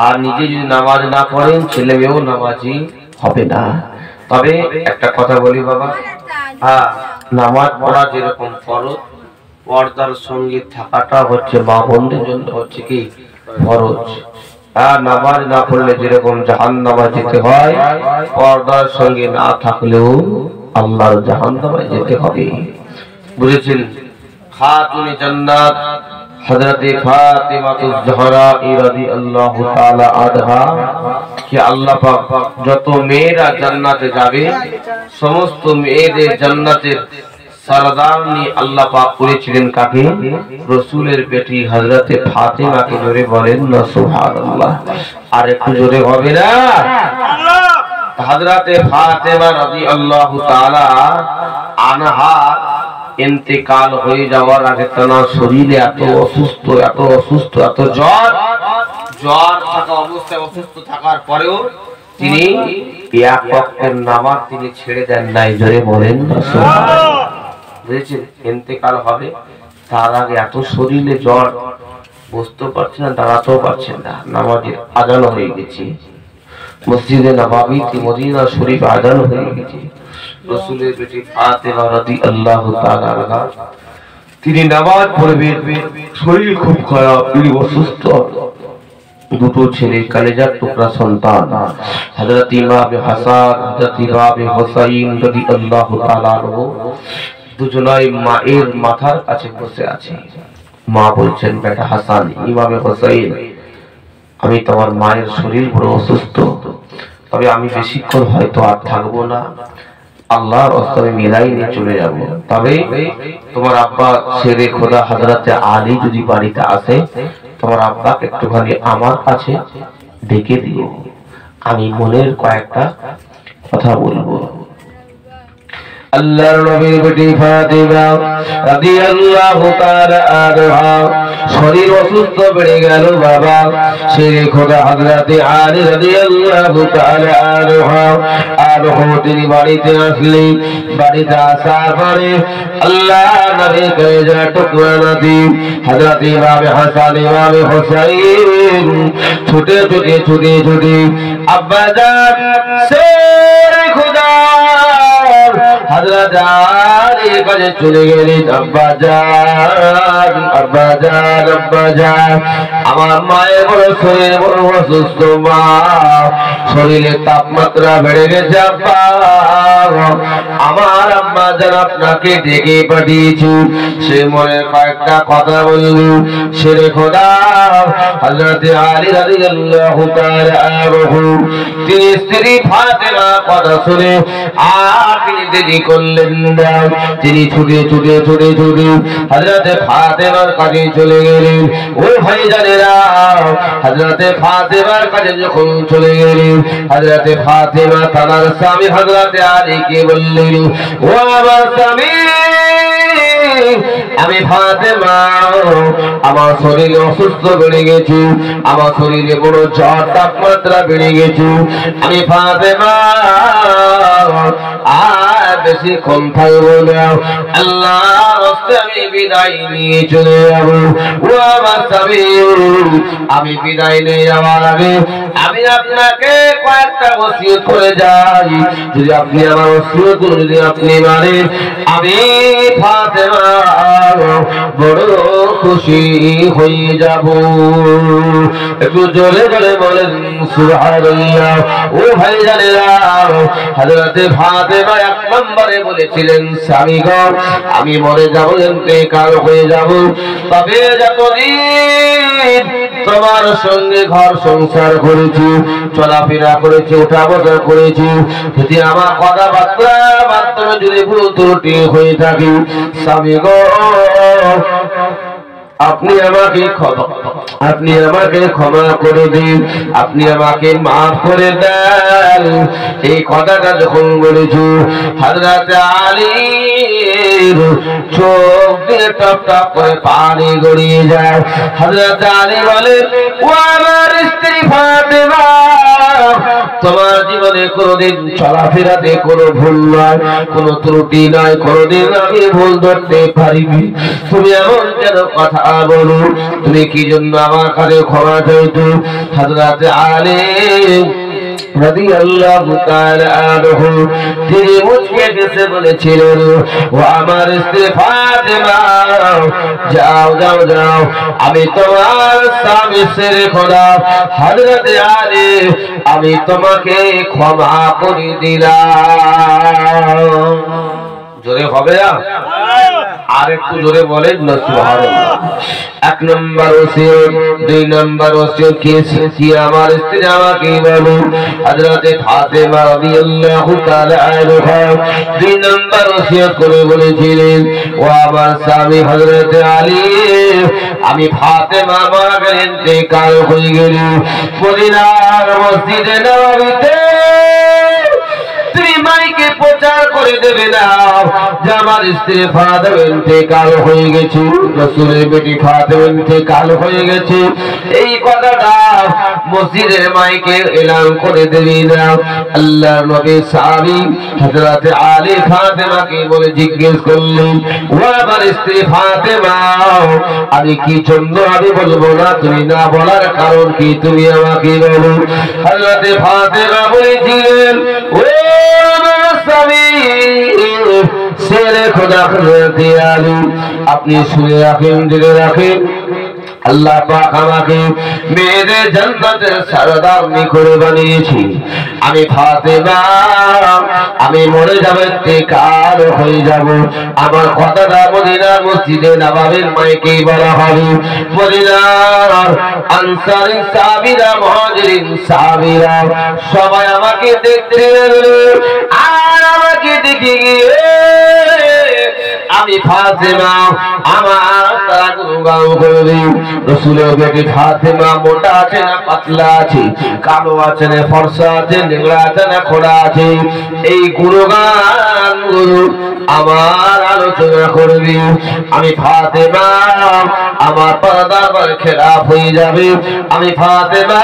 আর নিজে যদি নামাজ না পড়েন ছেলে মেয়েও নামাজি হবে না তবে একটা কথা বলি বাবা হ্যাঁ নামাজ পড়া যেরকম ফরজ পর্দার সঙ্গে থাকাটা হচ্ছে মা বোনদের জন্য হচ্ছে কি ফরজ আর নামাজ না পড়লে যেরকম জাহান্নামে যেতে হয় পর্দার সঙ্গে না থাকলেও আল্লাহর জাহান্নামে যেতে হবে বুঝেছেন খাতুনে জান্নাত हजरत फातिमा ज़हरा রাদিয়াল্লাহু তাআলা আনহা कि अल्लाह पाक যত মেয়েরা জান্নাতে যাবে সমস্ত মেয়েদের জান্নাতের सरदारनी अल्लाह पाक করেছিলেন কাকে রাসূলের বেটি হযরতে ফাতিমাকে জোরে বলেন না সুবহানাল্লাহ আর একটু জোরে হবে না আল্লাহ হযরতে ফাতিমা রাদিয়াল্লাহু তাআলা আনহা इंतकाल हो जावार आगे तना शरीरे एत असुस्थ एत জ্বর থাকা অবস্থায় অসুস্থ থাকার পরেও তিনি এক ওয়াক্তের নামাজ তিনি ছেড়ে দেন নাই জোরে বলেন না সুবহানাল্লাহ বুঝেছেন इंतकाल হবে তার আগে এত শরীরে জ্বর বসতে পারছেন না দাঁড়াতেও পারছেন না নামাজের আযান হয়ে গেছে মসজিদে নববী মদিনা শরীফ আযান হয়ে গেছে রাসূলের বেটি ফাতিমা রাদিয়াল্লাহু তাআলা আনহা তিনি নামাজ পড়বেন শরীর খুব খারাপ তিনি অসুস্থ দুটো ছেলে কলেজার টুকরা সন্তান হযরত ইমাম হাসান হযরত ইমাম হুসাইন রাদিয়াল্লাহু তাআলা আনহু দুজনাই মায়ের মাথার কাছে বসে আছে মা বলছেন বেটা হাসান ইমাম হুসাইন আমি তোমার মায়ের শরীর বড় অসুস্থ তবে আমি বেশিক্ষণ হয়তো আর থাকবো না আল্লাহর রাস্তায় মিলাই নিয়ে চলে যাব তবে তোমার আব্বা শেরে খোদা হযরতে আলী যদি বাড়িতে আসে তোমার আব্বাকে একটুখানি আমার কাছে ডেকে দিও আমি মনের কয়েকটা কথা বলবো আল্লাহর নবীর বেটি ফাতিমা রাদিয়াল্লাহু তাআলা আনহা শরীর অসুস্থ বেড়ে গেল বাবা শেরে খোদা হযরতে আলী রাদিয়াল্লাহু তাআলা আনহা তিনি বাড়িতে আসলেন বাড়িতে আসার পরে আল্লাহ নবী কলেজার টুকরা নাতি হযরত ইমাম হাসান ইমাম হুসাইন ছুটে আব্বা জান শেরে খোদা হযরত আলীর কাছে চলে গেলেন আব্বা জান আমার মায়ের বড় শরীর বড় অসুস্থ মা শরীরের তাপমাত্রা বেড়ে গেছে আব্বা আমার আম্মা জান আপনাকে ডেকে পাঠিয়েছি সে মনে কয়েকটা কথা বলল শেরে খোদা হযরত আলী রাদিয়াল্লাহু তাআলা আনহু তিনি স্ত্রী ফাতিমা কথা শুনে আর তিনি দেরি করলেন না তিনি ছুটে ছুটে ছুটে ছুটে হযরতে ফাতেমার কাছে চলে গেলেন। ও ভাইজানেরা, হযরতে ফাতেমার কাছে যখন চলে গেলেন, হযরতে ফাতেমা তার স্বামী হযরতে আলীকে বললেন, ও আমার স্বামী, আমি ফাতেমা, আমার শরীরে অসুস্থ বেড়ে গেছে, আমার শরীরে বড় জ্বর তাপমাত্রা বেড়ে গেছে, আমি ফাতেমা আর বেশিক্ষণ থাকবো না, আল্লাহর রাস্তে আমি বিদায় নিয়ে চলে যাবো। ও আমার স্বামী, আমি বিদায় নিয়ে যাওয়ার আগে আমি আপনাকে কয়েকটা ওসিয়ত করে যাই, যদি আপনি আমার ওসিয়ত যদি আপনি মানেন, আমি ফাতেমা বড় খুশি হয়ে যাব। একটু জোরে জোরে বলেন সুবহানাল্লাহ। ও ভাইজানেরা, হযরতে ফাতেমা এক নম্বরে বলেছিলেন, স্বামী গো, আমি মরে যাব, ইন্তেকাল হয়ে যাব, তবে যতদিন তোমার সঙ্গে ঘর সংসার করেছি, চলাফেরা করেছি, ওঠা বসা করেছি, যদি আমার কথাবার্তা মাধ্যমে যদি ভুল ত্রুটি হয়ে থাকে, স্বামী গো, আপনি আমাকে ক্ষমা করে দিন, আপনি আমাকে মাফ করে দেন। এই কথাটা যখন বলেছি, হযরত আলীর চোখ দিয়ে টপ টপ করে পানি গড়িয়ে যায়। হযরত আলী বলেন, ও আমার স্ত্রী ফাতেমা, তোমার জীবনে কোনোদিন চলাফেরাতে কোনো ভুল নয়, কোনো ত্রুটি নয়, কোনোদিন আমি ভুল ধরতে পারিনি, তুমি এমন কেন কথা বলো, তুমি কি জন্য আমার কাছে ক্ষমা চাইছো? হযরত আলী রাদিয়াল্লাহু তাআলা আনহু তিনি মুচকে হেসে বলেছিলেন, ও আমার স্ত্রী ফাতেমা, যাও যাও যাও, আমি তোমার স্বামী শেরে খোদা হযরত আলী, আমি তোমাকে ক্ষমা করে দিলাম। জোরে হবে না? আর একটু জোরে বলেন না সুবহানাল্লাহ। এক নম্বর ওসিয়ত, দুই নম্বর ওসিয়ত কি আমার স্ত্রী আমাকে বলো, হযরতে ফাতেমা রাদিয়াল্লাহু তাআলা আনহা দুই নম্বর ওসিয়ত করে বলেছিলেন, ও আমার স্বামী হযরতে আলী, আমি ফাতেমা আমার ইন্তেকাল হয়ে গেল, মদিনার মসজিদে নববীতে তুমি মাইকে প্রচার করে দেবে না যে আমার স্ত্রী ফাতেমা ইন্তেকাল হয়ে গেছে, রাসূলের বেটি ফাতেমা ইন্তেকাল হয়ে গেছে, এই কথাটা মসজিদের মাইকে এলান করে দেবে না। আল্লাহর নবীর সাহাবী হযরত আলী ফাতেমাকে বলে জিজ্ঞেস করলেন, ও আমার স্ত্রী ফাতেমা, আমি কি জন্য আমি বলবো না, তুমি না বলার কারণ কি, তুমি আমাকে বলো। হযরত ফাতেমা বলেছিলেন, ও শেরে খোদা হযরত আলী, আপনি শুনে রাখেন, জেনে রাখেন, আল্লাহ পাক আমাকে মেয়েদের জান্নাতের সরদারনি করে বানিয়েছি। আমি ফাতেমা, আমি মরে যাব, ইন্তেকাল হয়ে যাব, আমার কথাটা মদিনার মসজিদে নববীর মাইকে বলা হবে। মদিনার আনসারী সাহাবীরা, মুহাজিরিন সাহাবীরা সবাই আমাকে দেখতে এলো, আর আমাকে দেখে গিয়ে আমি ফাতেমা আমার তারা গুণগান করবে। রাসূলের বেটি ফাতেমা মোটা আছে না পাতলা আছে, কালো আছে না ফর্সা আছে, নীলা আছে না খোড়া আছে, এই গুণগান গুলো আমার আলোচনা করবে। আমি ফাতেমা, আমার পর্দার খেলাফ হয়ে যাবে, আমি ফাতেমা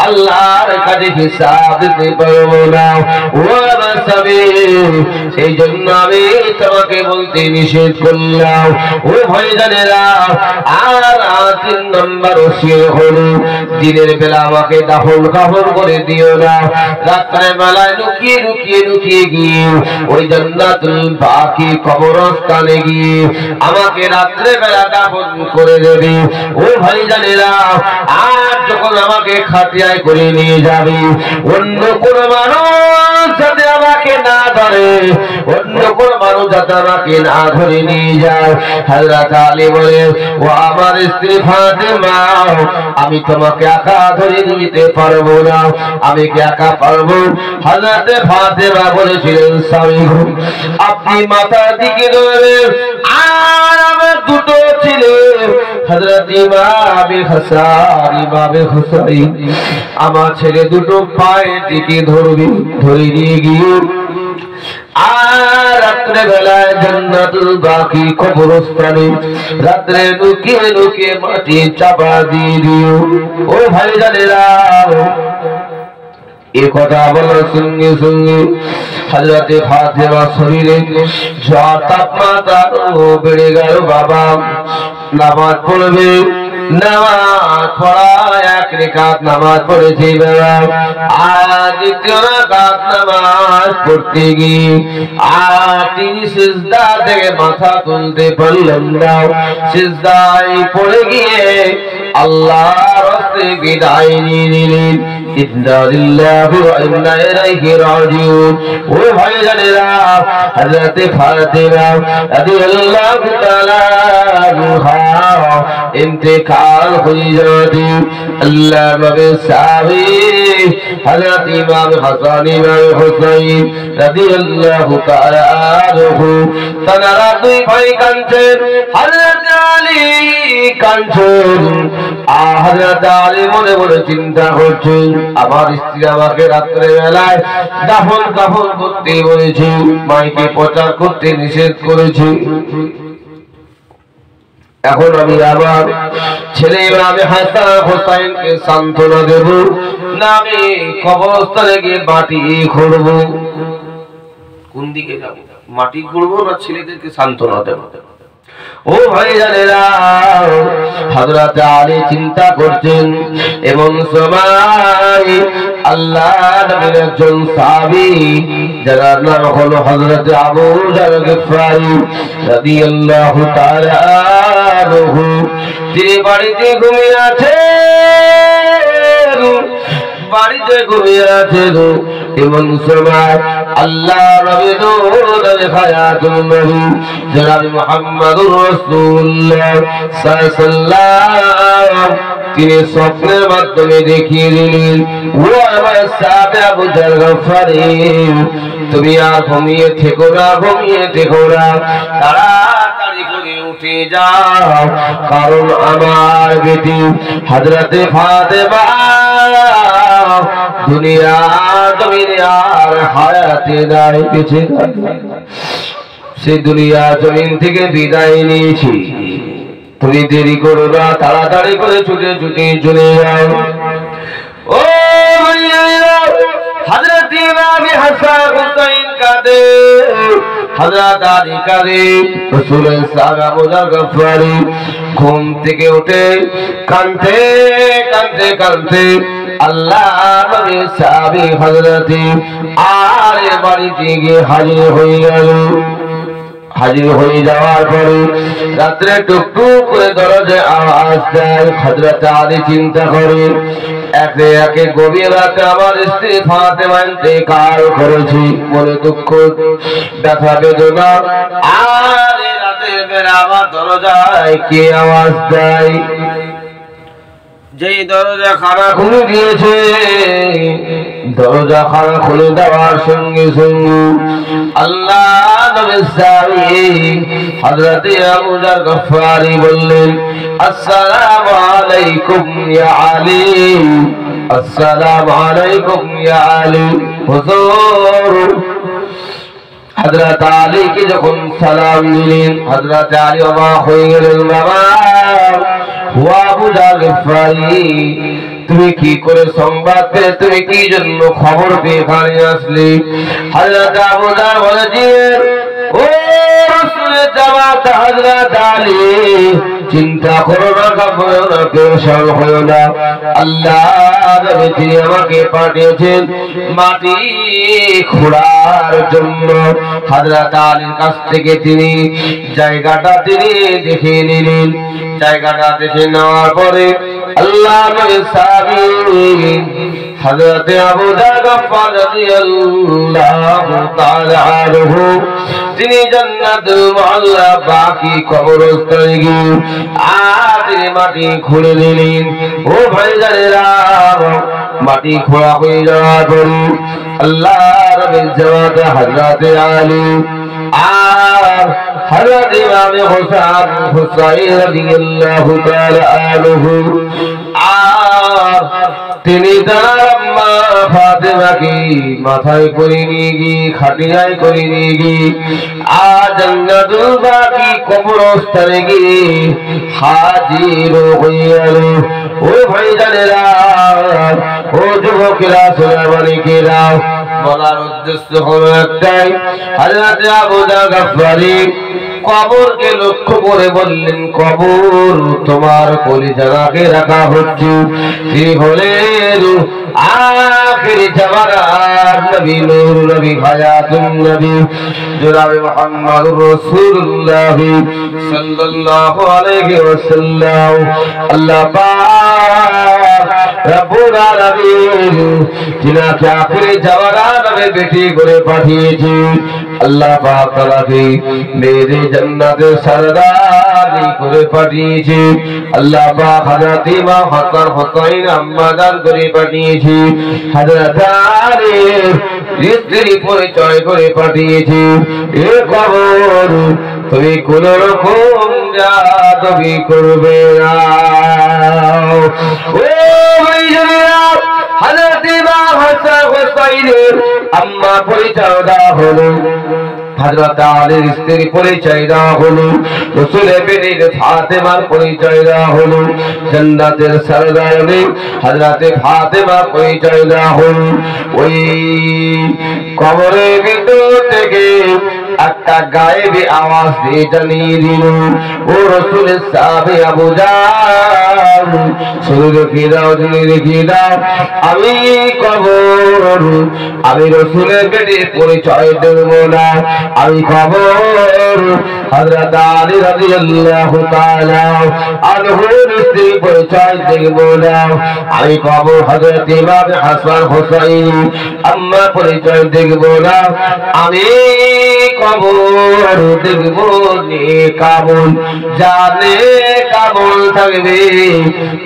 আল্লাহর কাছে হিসাব দিতে পারবো না। ও আমার স্বামী, এই জন্য আমি তোমাকে বলতে নিষেধ করলাম। ও ভাইজানেরা, আর 3 নম্বর ওসিয়ত হলো, দিনের বেলা আমাকে দাফন কাফন করে দিও না, রাতের বেলায় লুকিয়ে লুকিয়ে লুকিয়ে গিয়ে ওই জান্নাতুল বাকি কবরস্থানে গিয়ে আমাকে রাত্রে বেলা দাফন করে দেবে। ও ভাইজানেরা, আর যখন আমাকে খাটিয়ায় করে নিয়ে যাবে, অন্য কোন মানুষ যাতে আমাকে না ধরে, অন্য যখন মানুষ যাতে আমাকে না ধরে নিয়ে যায়, হযরত আলী বলে, ও আমার স্ত্রী ফাতেমা, আমি তোমাকে একা ধরে নিতে পারবো না, আমি কি একা পারবো? হযরত ফাতেমা বলেছিলেন, স্বামী আপনি মাথার দিকে ধরবেন, আর আমার দুটো ছেলে হযরত ইমামে হাসান ইমামে হুসাইন আমার ছেলে দুটো পায়ের দিকে ধরবে, ধরে নিয়ে গিয়ে আর রাত্রে বেলায় জান্নাতুল বাকি কবরস্থানে রাত্রে লুকিয়ে লুকিয়ে মাটি চাপা দিয়ে দিও। ও ভাইজানেরা, এ কথা বলার সঙ্গে সঙ্গে হযরতে ফাতেমা শরীরে জ্বর তাপমাত্রা বেড়ে গেল। বাবা নামাজ পড়বে, নামাজ পড়া এক রেখাত নামাজ পড়েছি বাবা, আর দ্বিতীয় রাকাত নামাজ পড়তে গিয়ে আর তিনি সিজদা থেকে মাথা তুলতে পারলেন না, সিজদায় পড়ে গিয়ে আল্লাহর রাস্তে বিদায় নিয়ে নিলেন। ইন্না লিল্লাহি ওয়া ইন্না ইলাইহি রাজিউন। ও ভাইজানেরা, হযরতে ফাতেমা রাদিয়াল্লাহু তাআলা আনহা ইন্তেকাল হয়ে যাওয়াতে আল্লাহ নবী সাহাবী হযরত ইমাম হাসান ইমাম হুসাইন রাদিয়াল্লাহু তাআলা আনহু তারা দুই ভাই কাঁদছেন, হযরত আলী কাঁদছেন। হযরত আলী মনে মনে চিন্তা করছেন, আমার স্ত্রী আমাকে রাত্রে বেলায় দাফন কাফন করতে বলেছে, মাইকে প্রচার করতে নিষেধ করেছে, এখন আমি আমার ছেলে ইমামে হাসান হোসাইনকে সান্ত্বনা দেব না আমি কবরস্থানে গিয়ে মাটি খুঁড়ব? কোন দিকে যাব? মাটি খুঁড়বো না ছেলেদেরকে সান্ত্বনা দেব? ও ভাইজানেরা, হযরত আলী চিন্তা করছেন। এবং সময় আল্লাহ নবীর একজন সাহাবী যার নাম হলো হযরত আবু যার গফারি রাদিয়াল্লাহু তাআলা আনহু, তিনি বাড়িতে ঘুমিয়ে আছেন, বাড়িতে ঘুমিয়ে আছেন। এমন সময় আল্লাহ নবী নূর হায়াতুন নবী জনাব মুহাম্মদুর রাসূলুল্লাহ সাল্লাল্লাহু তিনি স্বপ্নের মাধ্যমে দেখিয়ে দিলেন, ও আমার সাহাবা আবু যার গফারি, তুমি আর ঘুমিয়ে থেকো না, ঘুমিয়ে থেকো না, তাড়াতাড়ি করে উঠে যাও, কারণ আমার বেটি হযরতে ফাতেমা দুনিয়া জমিনে আর হায়াতে নাই, বেঁচে নাই, সে দুনিয়া জমিন থেকে বিদায় নিয়েছি। তুমি দেরি করো না, তাড়াতাড়ি করে ছুটে ছুটে চলে যাও। ও হযরত ইমাম হাসান হুসাইন কাঁদে, হযরত আলী কাঁদে, রাসূলের সাহাবা আবু যার গফারি ঘুম থেকে উঠে কাঁদতে কাঁদতে কাঁদতে আল্লাহ নবীর সাহাবী হযরতে আলীর বাড়িতে গিয়ে হাজির হয়ে গেল। হাজির হয়ে যাওয়ার পরে রাত্রে টুকটুক করে দরজায় আওয়াজ দেয়। হযরত আলী চিন্তা করে, একে একে গভীর রাতে আমার স্ত্রী ফাতেমা ইন্তেকাল করেছি, মনে দুঃখ ব্যথা বেদনা, আর রাতের বেলা আমার দরজায় কে আওয়াজ দেয়? যেই দরজা খানা খুলে দিয়েছে, দরজা খানা খুলে দেওয়ার সঙ্গে সঙ্গে আল্লাহ নবীর সাহাবী হযরত আবু যার গফারি বললেন, আসসালামু আলাইকুম ইয়া আলী, আসসালামু আলাইকুম ইয়া আলী। হুজুর হযরত আলীকে যখন সালাম দিলেন, হযরত আলী অবাক হয়ে গেলেন, বাবা ও আবু যার গফারি, তুমি কি করে সংবাদ পেয়ে, তুমি কি জন্য খবর পেয়ে এখানে আসলে? হযরত আবু যার বলেছেন, ও রাসূলের জামাত হযরত আলী, চিন্তা করো না, ঘাবড়ো না, পেরেশান হয়ো না, আল্লাহ নবী তিনি আমাকে পাঠিয়েছেন মাটি খোঁড়ার জন্য। হযরত আলীর কাছ থেকে তিনি জায়গাটা তিনি দেখে নিলেন। জায়গাটা দেখে নেওয়ার পরে আল্লাহ নবীর সাহাবী হযরত আবু যর গফফার রাদিয়াল্লাহু তাআলা আনহু তিনি জান্নাতুল মুআল্লা বাকি কবরস্থানে গিয়ে আদির মাটি খুঁড়ে নিলেন। ও ভাইজানেরা, মাটি খোঁড়া হয়ে যাওয়ার পরে আল্লাহ রাব্বুল জাওয়াত হযরত আলী আর হযরত ইমাম হুসাইন রাদিয়াল্লাহু তাআলা আনহু আর তিনি তার আম্মা ফাতেমাকে মাথায় করে নিয়ে গিয়ে খাটিয়ায় করে নিয়ে গিয়ে আর জান্নাতুল বাকি কবরস্থানে গিয়ে হাজির হয়ে গেল। ও ভাইজানেরা, ও যুবকেরা, সোনামানিকেরা, বলার উদ্দেশ্য হলো একটাই, হযরত আবু যর গফফারী কবরকে লক্ষ্য করে বললেন, কবর তোমার কলিজাকে রাখা হচ্ছে। তিনি হলেন আখিরি জামানার নবী, নূর নবী, হায়াতুন নবী, জনাবে মুহাম্মদুর রাসূলুল্লাহ সাল্লাল্লাহু আলাইহি ওয়াসাল্লাম। আল্লাহ পাক রব্বুল আলামিন যিনাকে আখিরি জামানার নবী বেটি করে পাঠিয়েছে, আল্লাহ পাক তাআলাকে মেরে জান্নাতের সরদারি করে পাঠিয়েছে। আল্লাহ পাক হযরত ইমাম হাসান হুসাইন আম্মাদার করে পাঠিয়েছে। হযরত আলীর স্ত্রী পরিচয় করে পাঠিয়েছে। এ কবর তুমি কোন রকম জাদুবি করবে না। ও ভাইজানেরা, হযরত ইমাম হাসান হুসাইনের আম্মা পরিচয় দেওয়া হলো, হযরত আলীর স্ত্রী পরিচয় দেওয়া হলো, রাসূলের বিবি ফাতেমার পরিচয় দেওয়া হলো, জান্নাতের সরদারনি হযরত ফাতেমা পরিচয় দেওয়া হলো। ওই কবরের ভিতর থেকে একটা গায়েবী আওয়াজ দিয়ে জানিয়ে দিল, ও রাসূলের সাহাবী আবু যর, শুনে রেখে দাও, শুনে রেখে দাও, আমি কবর, আমি রাসূলের বেটির পরিচয় দেব না। আমি কবর হযরত আলী রাদিয়াল্লাহু তাআলা আনহুর স্ত্রী পরিচয় দেব না। আমি কবর হযরত ইমাম হাসান হুসাইন আম্মা পরিচয় দেব না। আমি কবর দেখব নেক আমল, জানে আমল থাকবে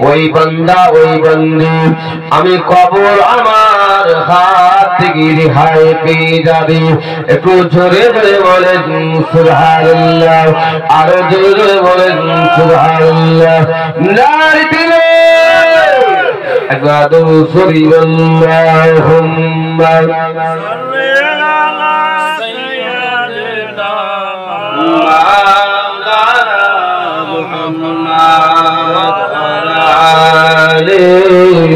ওই বান্দা ওই বান্দি, আমি কবর আমার হাত থেকে রেহাই পেয়ে যাবে। একটু জোরে জোরে বলেন সুবহানাল্লাহ, আরো জোরে জোরে বলেন সুবহানাল্লাহ। নারে দিলে একবার দুরূদ শরীফ, আল্লাহুম্মা সাল্লি আলা সাইয়্যিদিনা মাওলানা মুহাম্মদ ওয়া আলিহি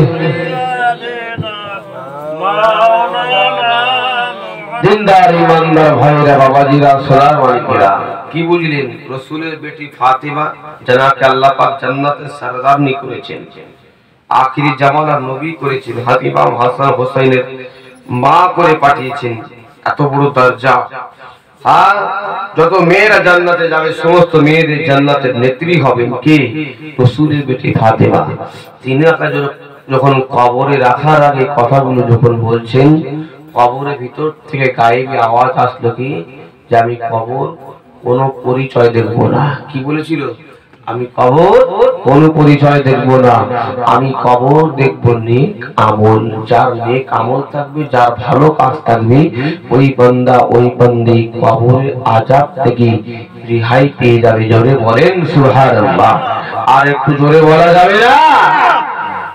দিনদার ইমানদার ভাইরা, বাবাজিরা, সোনার মানিকেরা, কি বুঝলেন? রাসূলের বেটি ফাতেমা যাকে আল্লাহ পাক জান্নাতের সরদারনি করেছেন, আখিরি জামানার নবী করেছেন, ইমাম হাসান হুসাইনের মা করে পাঠিয়েছেন। এত বড় দরজা। আর যত মেয়েরা জান্নাতে যাবে সমস্ত মেয়েদের জান্নাতের নেত্রী হবেন কে? রাসূলের বেটি ফাতেমা। তিনি যখন কবরে রাখার আগে কথাগুলো যখন বলছেন, কবরের ভিতর থেকে গায়েবী আওয়াজ আসলো কি, যে আমি কবর কোনো পরিচয় দেখব না। কি বলেছিল? আমি কবর কোনো পরিচয় দেখব না, আমি কবর দেখব নেক আমল। যার নেক আমল থাকবে, যার ভালো কাজ থাকবে, ওই বান্দা ওই বান্দি কবরের আযাব থেকে রেহাই পেয়ে যাবে। জোরে বলেন সুবহানাল্লাহ। আর একটু জোরে বলা যাবে না?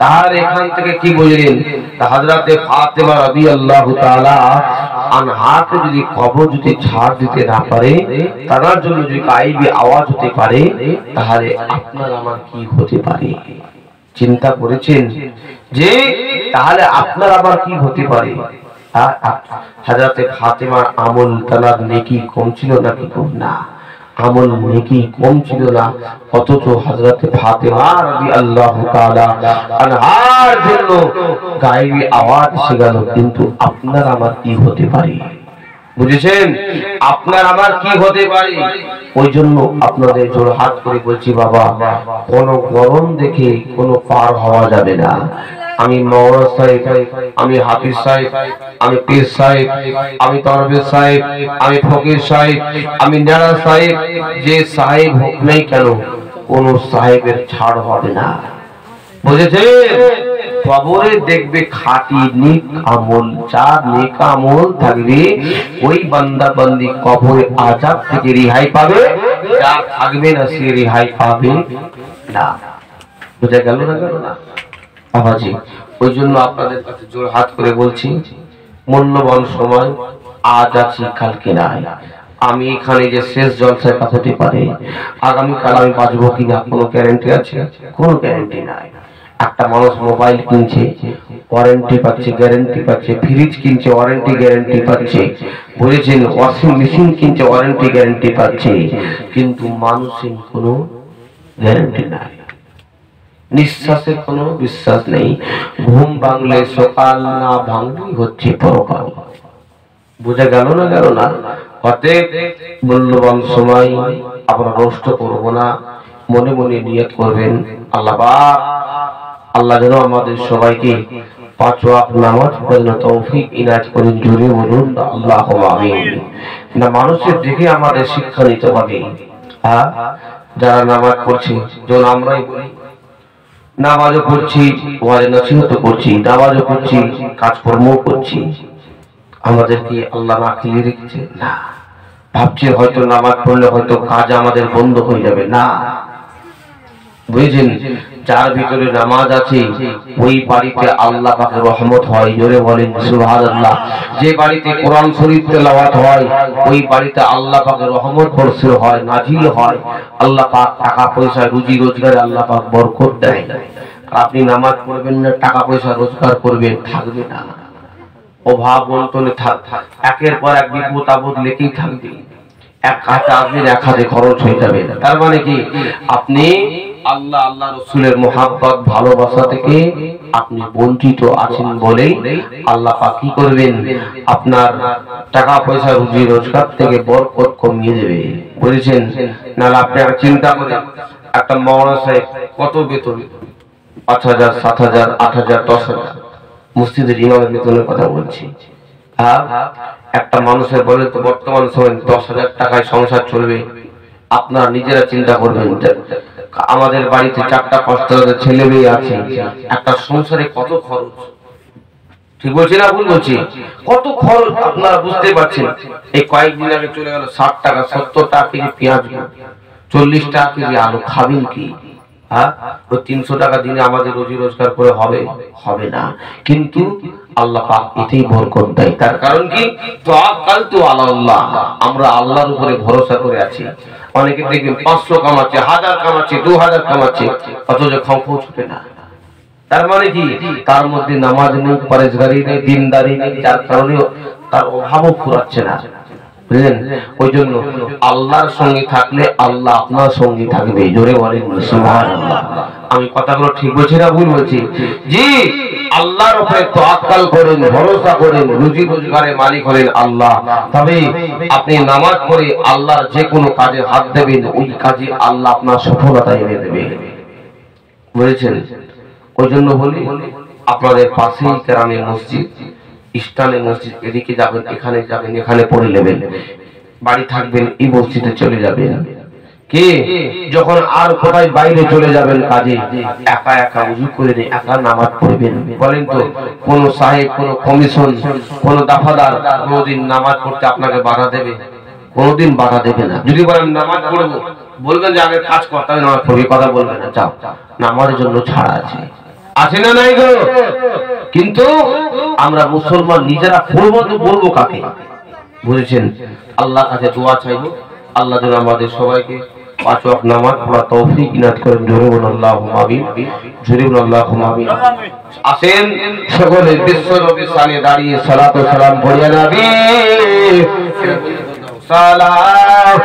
তার এখান থেকে কি বুঝলেন? হযরতে ফাতেমা রাদিয়াল্লাহু তাআলা আনহাকে যদি কবর যদি ছাড় দিতে না পারে, তার জন্য যদি গায়েবী আওয়াজ হতে পারে, তাহলে আপনার আমার কি হতে পারে? চিন্তা করেছেন যে তাহলে আপনার আমার কি হতে পারে? হযরতে ফাতেমার আমল, তার নেকি কম ছিল নাকি? কম না, আমল নেকি কম ছিল না। অথচ হযরতে ফাতেমা রাদিয়াল্লাহু তাআলা আনহার জন্য গায়েবী আওয়াজ এসে গেল। কিন্তু আপনার আমার কি হতে পারে? বুঝেছেন? আপনার আমার কি হতে পারে? ওই জন্য আপনাদের জোর হাত করে বলছি, বাবা কোনো গরম দেখে কোনো পার হওয়া যাবে না। আমি মওলানা সাহেব, আমি হাফিজ সাহেব, আমি পীর সাহেব, আমি তরবেজ সাহেব, আমি ফকির সাহেব, আমি নেড়া সাহেব, যে সাহেব হোক নাই কেন কোন সাহেবের ছাড় হবে না। বুঝেছেন? কবরে দেখবে খাঁটি নেক আমল, যার নেক আমল থাকবে ওই বান্দা বান্দি কবরে আযাব থেকে রেহাই পাবে, যার থাকবে না সে রেহাই পাবে না। বুঝা গেল না? গেল না বাবাজি? ওই জন্য আপনাদের কাছে জোর হাত করে বলছি, মূল্যবান সময় আজ আছে কালকে নাই। আমি এখানে যে শেষ জলসায় পাঠাতে পারে আগামীকাল আমি বাঁচবো কিনা কোনো গ্যারান্টি আছে? কোনো গ্যারান্টি নাই। একটা মানুষ মোবাইল কিনছে, ওয়ারেন্টি পাচ্ছে, গ্যারান্টি পাচ্ছে, ফ্রিজ কিনছে, ওয়ারেন্টি গ্যারান্টি পাচ্ছে, বুঝেছেন? ওয়াশিং মেশিন কিনছে, ওয়ারেন্টি গ্যারান্টি পাচ্ছে, কিন্তু মানুষের কোনো গ্যারান্টি নাই। নিঃশ্বাসের কোনো বিশ্বাস নেই। ঘুম ভাঙলে সকাল, না ভাঙলেই হচ্ছে পরকাল। বুঝা গেল না? গেল না? অতএব মূল্যবান সময় আমরা নষ্ট করব না। মনে মনে নিয়ত করবেন, আল্লাহ যেন আমাদের সবাইকে 5 ওয়াক্ত নামাজ পড়ার তৌফিক ইনায়াত করেন। জোরে বলুন আল্লাহুম্মা আমিন। না মানুষের দেখে আমাদের শিক্ষা নিতে হবে। হ্যাঁ, যারা নামাজ পড়ছে, যেমন আমরাই বলি নামাজও পড়ছি, ওয়াজে নসিহত করছি, নামাজও পড়ছি, কাজকর্ম করছি, আমাদের কি আল্লাহ না খেলিয়ে রেখেছে? না। ভাবছি হয়তো নামাজ পড়লে হয়তো কাজ আমাদের বন্ধ হয়ে যাবে, না। বুঝেছেন? যার ভিতরে নামাজ আছে ওই বাড়িতে আল্লাহ পাকের রহমত হয়। জোরে বলেন সুবহানাল্লাহ। যে বাড়িতে কোরআন শরীফ তেলাওয়াত হয় ওই বাড়িতে আল্লাহ পাকের রহমত বর্ষণ হয়, নাজিল হয়। আল্লাহ পাক টাকা পয়সা রুজি রোজগারে আল্লাহ পাক বরকত দেয়। আপনি নামাজ পড়বেন না, টাকা পয়সা রোজগার করবেন, থাকবে না। অভাব বন্টনে একের পর এক বিপদ আপদ লেগেই থাকবে। এক হাতে আসবেন, এক হাতে খরচ হয়ে যাবে। তার মানে কি? আপনি আল্লাহ আল্লাহ রসুলের মোহাব্বত ভালোবাসা থেকে আপনি বঞ্চিত আছেন বলেই আল্লাহ পাক কি করবেন? আপনার টাকা পয়সা রুজি রোজগার থেকে বরকত কমিয়ে দেবে। বুঝেছেন? নাহলে আপনি চিন্তা করেন, একটা মাওলানা সাহেব কত বেতন? 5,000, 7,000, 8,000, 10,000। মসজিদের ইমামের বেতনের কথা বলছি। একটা মানুষের বলে তো বর্তমান সময় 10,000 টাকায় সংসার চলবে। আপনারা নিজেরা চিন্তা করবেন, আমাদের বাড়িতে 4টা 5টা ছেলে মেয়ে আছে, একটা সংসারে কত খরচ। ঠিক বলছি না ভুল বলছি? কত খরচ আপনারা বুঝতে পারছেন। এই কয়েকদিন আগে চলে গেল 60 টাকা 70 টাকা কেজি পেঁয়াজ, 40 টাকা কেজি আলু। খাবেন কি? হ্যাঁ, ওই 300 টাকা দিনে আমাদের রুজি রোজগার করে হবে? হবে না। কিন্তু আল্লাহ পাক এতেই বরকত দেয়। তার কারণ কি? তাওয়াক্কালতু আলাল্লাহ, আমরা আল্লাহর উপরে ভরসা করে আছি। অনেকে দেখবেন 500 কামাচ্ছে, 1000 কামাচ্ছে, 2000 কামাচ্ছে, অথচ খাও পৌঁছবে না। তার মানে কি? তার মধ্যে নামাজ নেই, পরেজগারি নেই, দিনদারি নেই, যার কারণে তার অভাবও ফুরাচ্ছে না। বুঝলেন? ওই জন্য আল্লাহর সঙ্গে থাকলে আল্লাহ আপনার সঙ্গে থাকবে। জোরে বলেন সুবহানাল্লাহ। আমি কথাগুলো ঠিক বলছি না ভুল বলছি? জি, আল্লাহর উপরে তাওয়াক্কুল করেন, ভরসা করেন, রুজি রোজগারের মালিক হলেন আল্লাহ। তবে আপনি নামাজ পড়ে আল্লাহর যে কোনো কাজে হাত দেবেন, ওই কাজে আল্লাহ আপনার সফলতা এনে দেবে। বুঝেছেন? ওই জন্য বলি আপনাদের পাশেই কেরানি মসজিদ, ইস্টার্নে মসজিদ, এদিকে যাবেন, এখানে যাবেন, এখানে পড়ে নেবেন। বাড়ি থাকবেন এই মসজিদে চলে যাবেন। কি যখন আর কোথায় বাইরে চলে যাবেন কাজে, একা একা ওযু করে নিয়ে একা নামাজ পড়বেন। বলেন তো কোন সাহেব, কোন কমিশন, কোন দফাদার কোনদিন নামাজ পড়তে আপনাকে বাধা দেবে? কোনদিন বাধা দেবে না। যদি বলেন নামাজ পড়বো, বলবেন যে আগে কাজ করতে হবে, নামাজ পড়বি, কথা বলবেন না। যাও, নামাজের জন্য ছাড় আছে, আছে না নাই গো? কিন্তু আমরা মুসলমান নিজেরা পড়বো তো বলবো কাকে? বুঝেছেন? আল্লাহর কাছে দোয়া চাইবো, আল্লাহ যেন আমাদের সবাইকে 5 ওয়াক্ত নামাজ পড়া তৌফিক ইনায়াত করেন। জোরে বলুন আল্লাহুম্মা আমিন, জোরে বলুন আল্লাহুম্মা আমিন। আসেন সকলে বিশ্ব নবীর সামনে দাঁড়িয়ে সালাত ও সালাম পড়িয়া নবী সালাম।